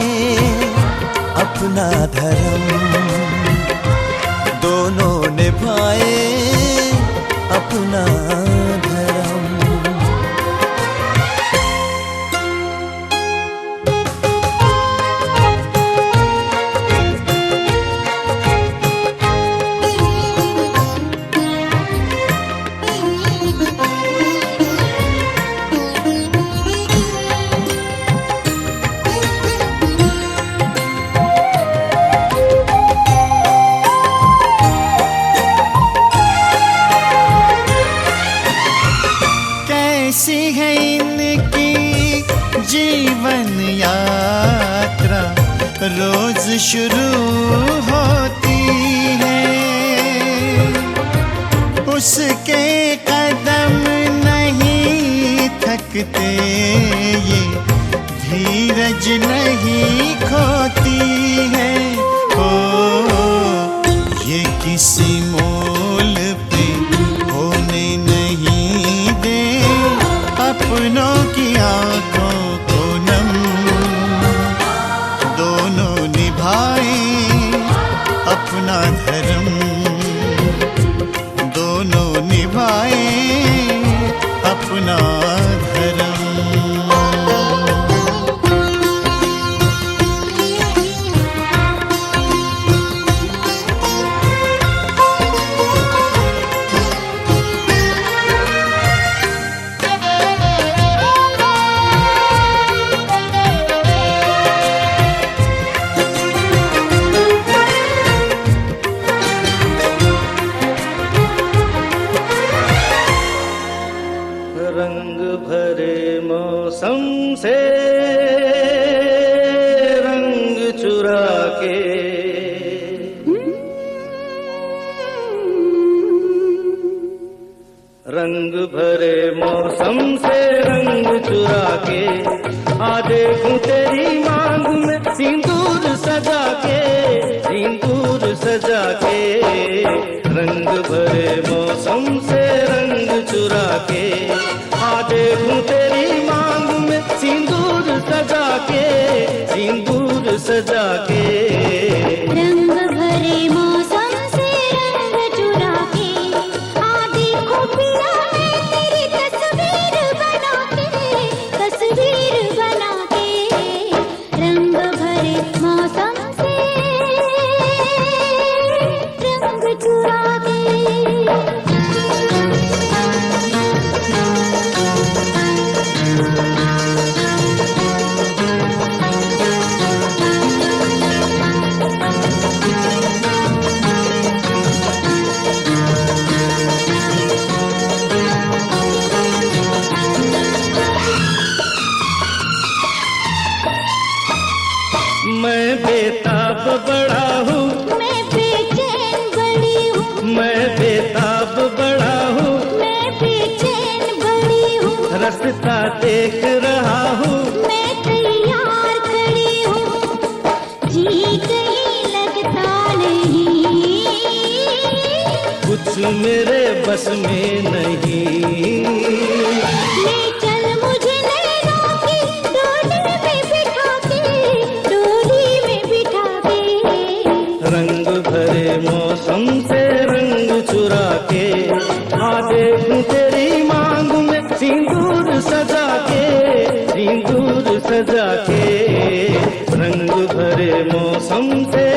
अपना धर्म, दोनों निभाए अपना धर्म। कैसी है इनकी जीवन यात्रा, रोज शुरू होती है, उसके कदम नहीं थकते, ये धीरज नहीं खोती है। ओ ये किसी मोल पे होने नहीं दे अपनों की आंखों को नम, दोनों निभाए अपना धर्म, दोनों निभाए अपना धर्म। रंग भरे मौसम से रंग चुरा के, रंग भरे मौसम से रंग चुरा के, आ देखूं तेरी मांग में सिंदूर सजा के, सिंदूर सजा के। रंग भरे मौसम से रंग चुरा के, आ देखूं तेरी मांग में सिंदूर सजा के, सिंदूर सजा के। रंग भरे मौसम से रंग चुरा के, आ देखो पिया मैं तेरी तस्वीर बना के, तस्वीर बना के। रंग भरे मौसम से रंग चुरा के। मैं बेताब बड़ा हूँ, मैं बेचैन बड़ी हूँ, मैं बेताब बड़ा हूँ, मैं बेचैन बड़ी हूँ। रास्ता देख रहा हूँ, मैं तैयार खड़ी हूँ, जी कहीं लगता नहीं, कुछ मेरे बस में नहीं। ले चल मुझे नैनों की डोली में बिठा के, डोली में बिठा के। रंग भरे मौसम से रंग चुरा के, आ देखूं तेरी मांग में सिंदूर सजा के, सिंदूर सजा के। रंग भरे मौसम से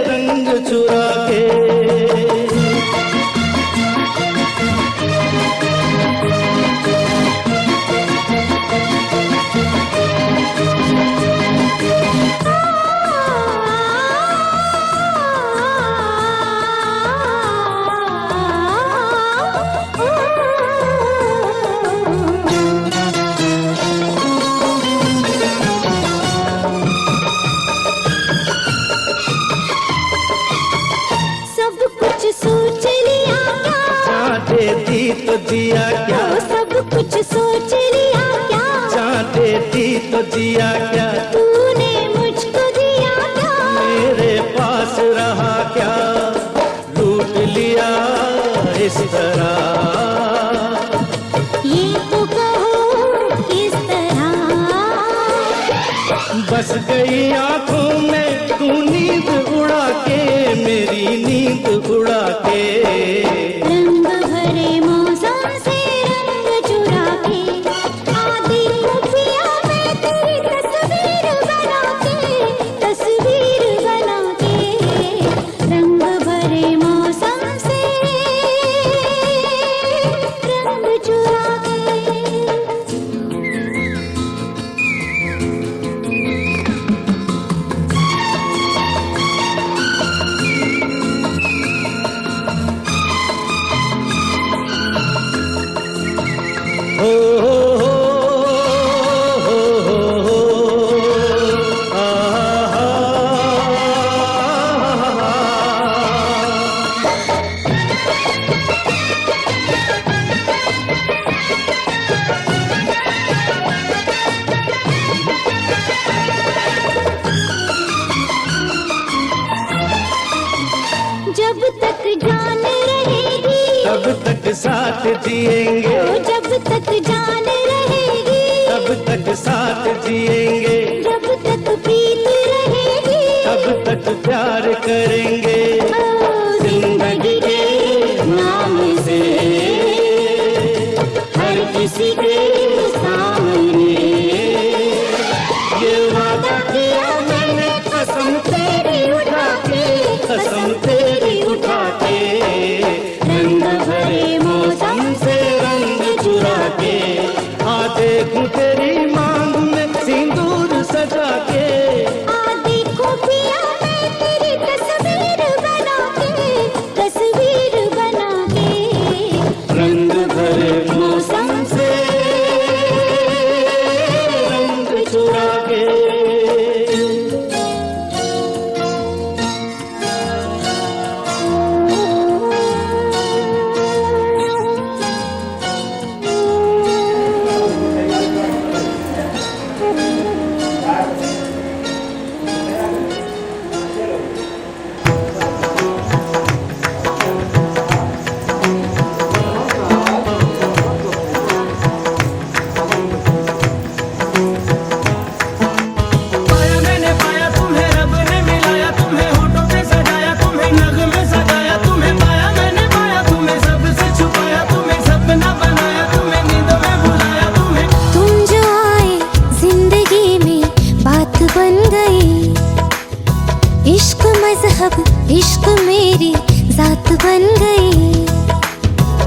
रंग चुरा के। तो जिया क्या, सब कुछ सोच लिया क्या, चाँद देती तो जिया क्या, तूने मुझको दिया क्या, मेरे पास रहा क्या, लूट लिया इस तरह, ये तो कहो किस तरह। गई आंखों में तू नींद उड़ा के, मेरी नींद उड़ा के। रंग भरे मौसम से रंग चुरा के, आधी खुफिया में तेरी तस्वीर बना के, तस्वीर बना के। रंग भरे मौसम से रंग चुरा के। हो हो हो हो हो आ हा जब तक जान रहेगी तब तक साथ जिएंगे, जब तक जान रहेगी तब तक साथ जिएंगे, जब तक प्रीत रहेगी तब तक प्यार करेंगे। जिंदगी के नाम से हर किसी के सामने ये वादा किया मैंने, कसम तेरी उठा के, कसम तेरी उठा के। रंग भरे मौसम से रंग चुरा के, आ देखूं तेरी मांग में सिंदूर सजा के। आधी खुफिया में तेरी तस्वीर बना के, तस्वीर बना के। रंग भरे मौसम से रंग चुरा के। पाया मैंने पाया तुम्हें, रब ने मिलाया तुम्हें, होठों पे सजाया तुम्हें, नगमे सजाया तुम्हें। पाया मैंने पाया तुम्हें, सबसे छुपाया तुम्हें, सपना बनाया तुम्हें, नींदों में बुलाया तुम्हें। तुम जो आए जिंदगी में बात बन गई, इश्क मजहब इश्क मेरी जात बन गई।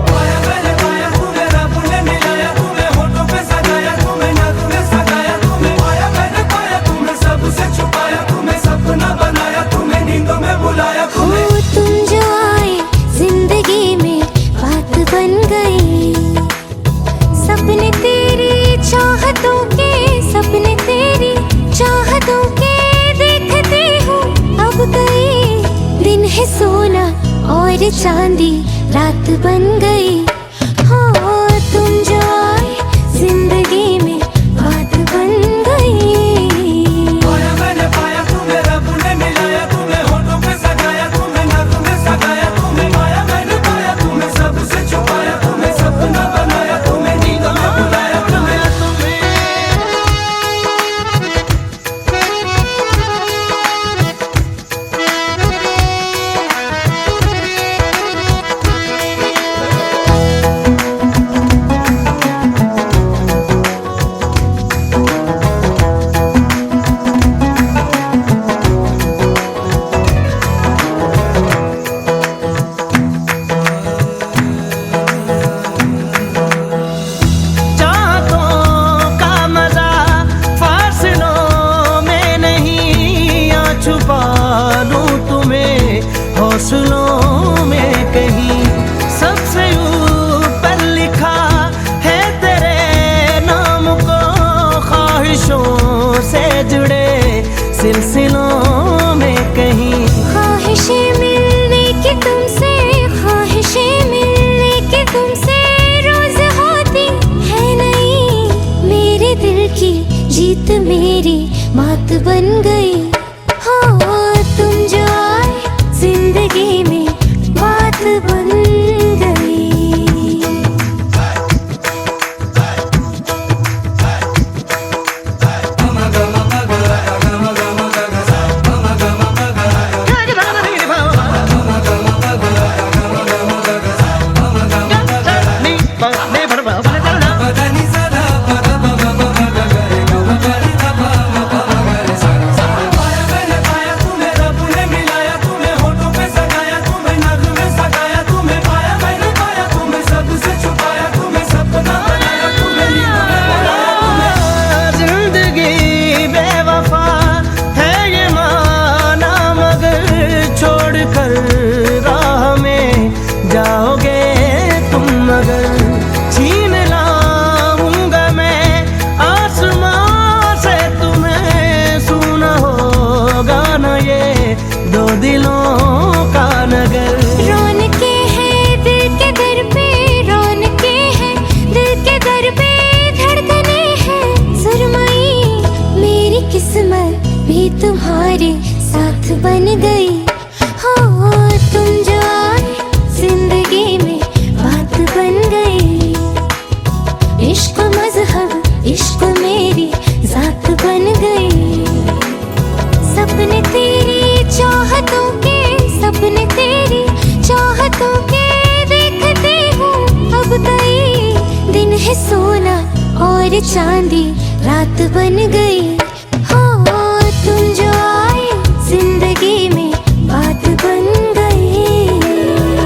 पाया मैंने पाया तुम्हें, रब ने मिलाया तुम्हें, होठों पे सजाया तुम्हें, नगमे सजाया तुम्हें। पाया मैंने पाया तुम्हें, सबसे छुपाया तुम्हें, सपना बनाया तुम्हें, नींदों में बुलाया हो तुम्हें। तुम जो आए जिंदगी में बात बन गई, सपने तेरी चाहतों के, सपने तेरी चाहतों के देखते हो अब गए। दिन है सोना और चांदी रात बन गई। हो तुम जो आए जिंदगी में बात बन गई। पाया मैंने पाया तुम्हें, रब ने मिलाया तुम्हें, होठों पे सजाया तुम्हें, नगमे सजाया तुम्हें। पाया मैंने पाया तुम्हें, सबसे छुपाया तुम्हें, सपना बनाया तुम्हें, नींदों में बुलाया तुम्हें। चाहतों का मजा फासलों में नहीं, या छुपा लूं तुम्हें हौसलों में कहीं। सबसे ऊपर लिखा है तेरे नाम को, ख्वाहिशों से जुड़े सिलसिलों में कहीं। ख्वाहिशें मिलने की तुमसे, ख्वाहिशें मिलने की तुमसे रोज होती है नहीं। मेरे दिल की जीत मेरी मात बन गई। हो तुम जो आए जिंदगी में बात बन गई। गम गम गम गम गम तुम्हारे साथ बन गई। हो तुम जो आए जिंदगी में बात बन गई। इश्क मजहब इश्क मेरी जात बन गई। सपने तेरी चाहतों के, सपने तेरी चाहतों के देखते हूँ अब कई दिन है सोना और चांदी रात बन गई। हो तुम जो आए जिंदगी में बात बन गई।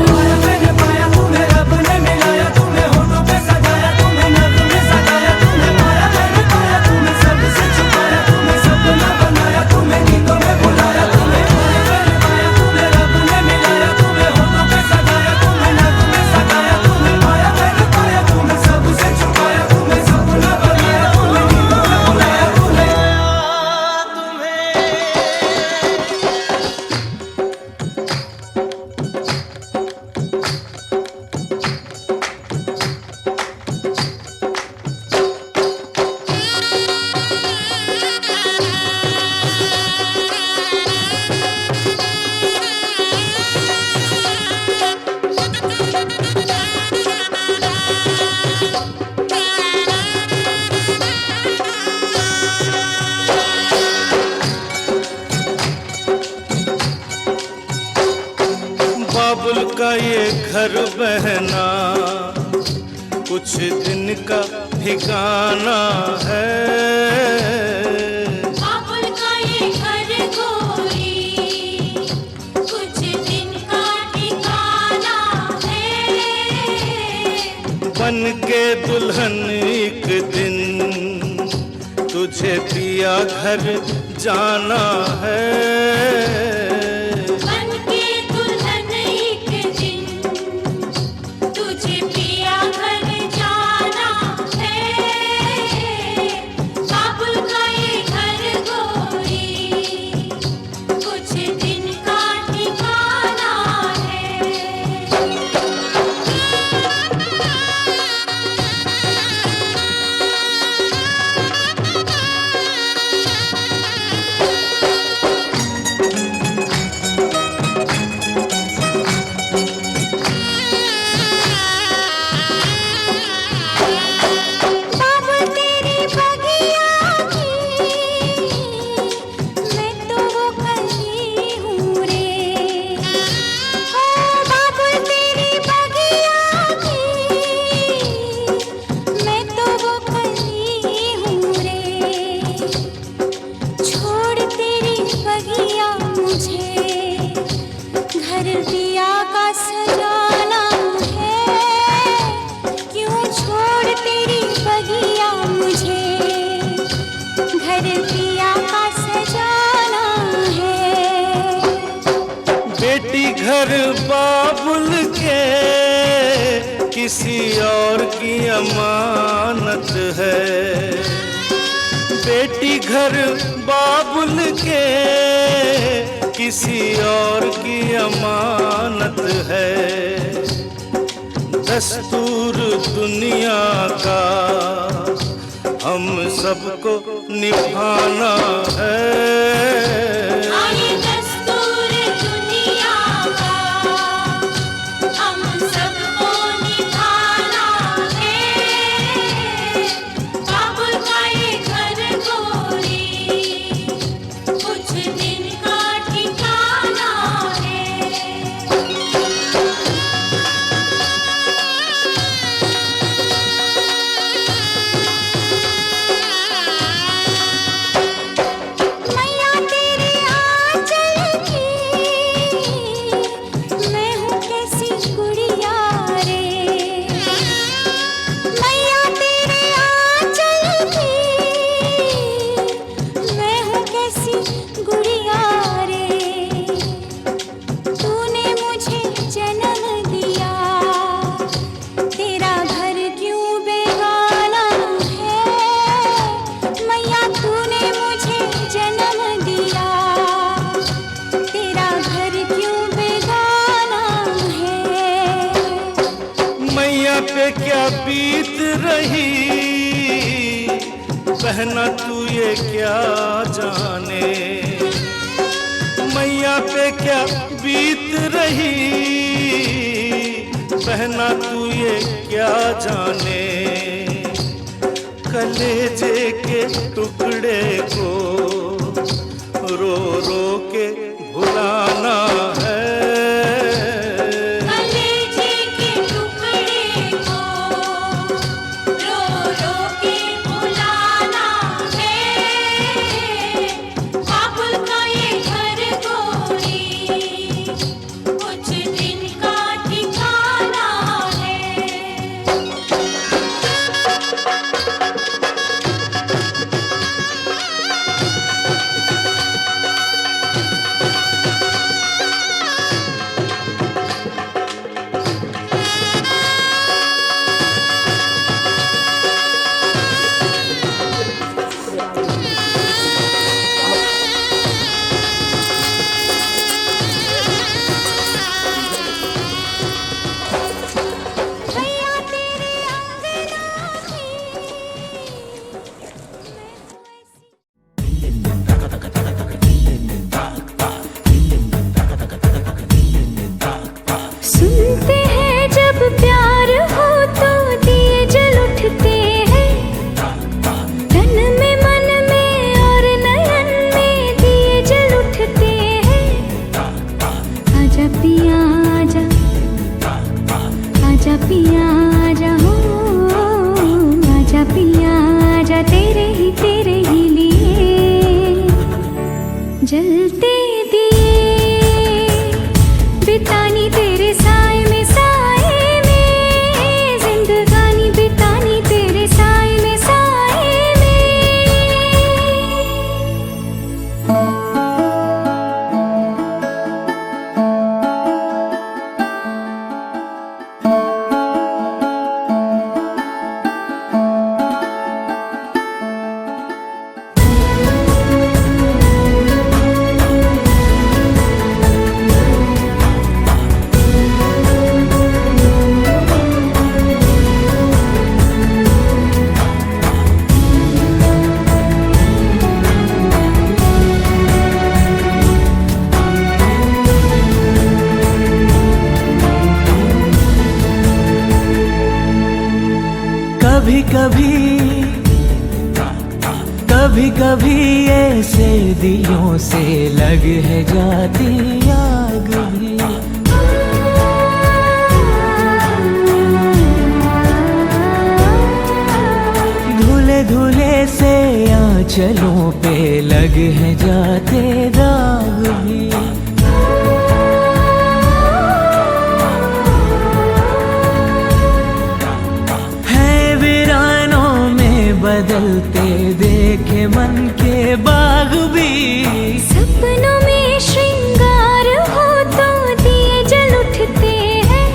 पाया मैंने पाया तुम्हें रब ने मिलाया, तुम्हें होठों पे सजाया, तुम्हें नज़्म में सजाया, तुम्हें पाया मैंने पाया, तुम्हें सबसे छुपाया, तुम्हें सपना बनाया, तुम्हें नींदों में बुलाया, तुम्हें पाया मैंने पाया, तुम्हें रब ने मिलाया, तुम्हें होठों पे सजाया, तुम्हें नज़्म में सजाया, तुम्हें पाया मैंने पाया, तुम्हें सबसे छुपाया, तुम्हें सपना बनाया, तुम्हें नींदों में बुलाया, तुम्हें बाबुल का ये घर बहना कुछ दिन का ठिकाना है। बाबुल का ये घर गोरी कुछ दिन का ठिकाना है। बन के दुल्हन एक दिन तुझे पिया घर जाना है। बन के दुल्हन एक दिन तुझे पिया घर जाना है। बाबुल का ये घर गोरी कुछ दिन का ठिकाना है। बाबुल तेरी बगिया की मैं तो वो कली हूँ रे। ओ बाबुल तेरी बगिया की मैं तो वो कली हूँ रे। छोड़ तेरी बगिया मुझे घर दिया का सजाना है। क्यों छोड़ तेरी बगिया मुझे घर दिया का सजाना है। बेटी घर बाबुल के किसी और की अमानत है। बेटी घर बाबुल के किसी और की अमानत है। दस्तूर दुनिया का हम सबको निभाना है। आए दस्तूर दुनिया का हम सबको निभाना है। बाबुल का ये घर गोरी कुछ दिन का ठिकाना है। मैया तेरे आंचल की मैं हूँ कैसी गुड़िया रे। मैया तेरे आंचल की मैं हूँ कैसी गुड़िया रे। तूने मुझे जन्म दिया तेरा घर क्यों बेगाना है। मैया तूने मुझे जन्म दिया तेरा घर क्यों बेगाना है। मैया पे क्या बीत रही बहना तू ये क्या जाने। दुनिया पे क्या बीत रही, बहना तू ये क्या जाने, कलेजे के टुकड़े को रो रो के भुलाना है। कलेजे के टुकड़े को रो रो के भुलाना है। बाबुल का ये घर गोरी कुछ दिन का ठिकाना है। सुनते हैं जब प्यार हो तो दिए जल उठते हैं, तन में मन में और नयन में दिए जल उठते हैं। आजा पिया आजा, आजा पिया आजा हो, आजा पिया आजा तेरे ही लिए जलते बितानी तेरे साए में जिंदगानी बितानी तेरे साए में कभी कभी ऐसे दिलों से लग है जाती आग भी। धुले धुले से आंचलों पे लग है जाते दाग भी। बदलते देखे मन के बाग भी। सपनों में श्रृंगार हो तो दिए जल उठते हैं,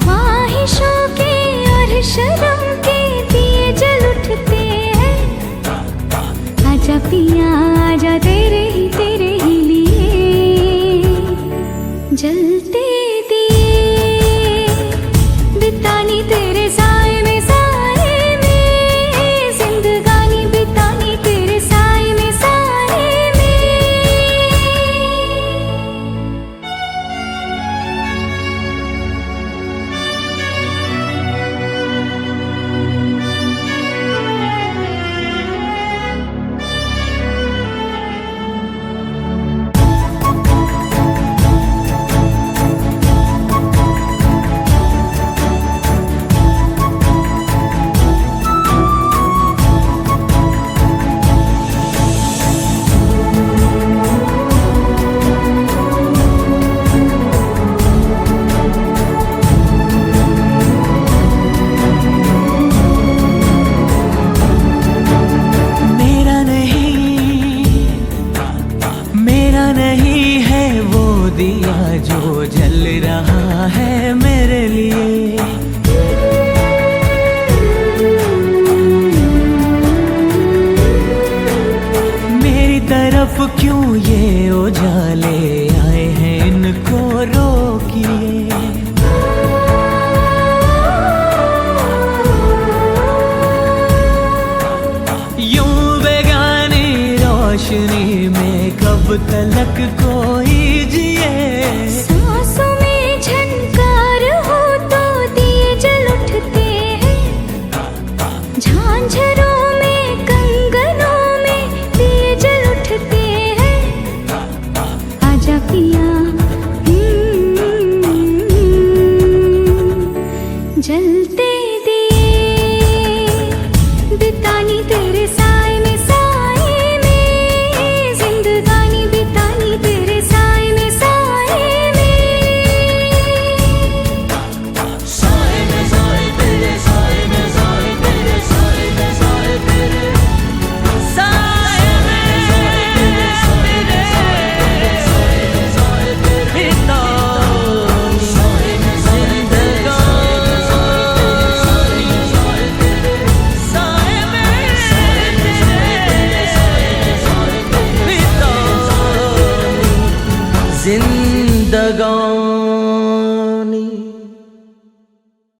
ख्वाहिशों के और शर्म के दिए जल उठते हैं। आजा पिया आजा तेरे ही लिए जलते दिए बितानी तेरे साए में जो जल रहा है मेरे लिए। मेरी तरफ क्यों ये उजाले आए हैं, इनको रोकिए। यूं बेगानी रोशनी में कब तलक को झंझरों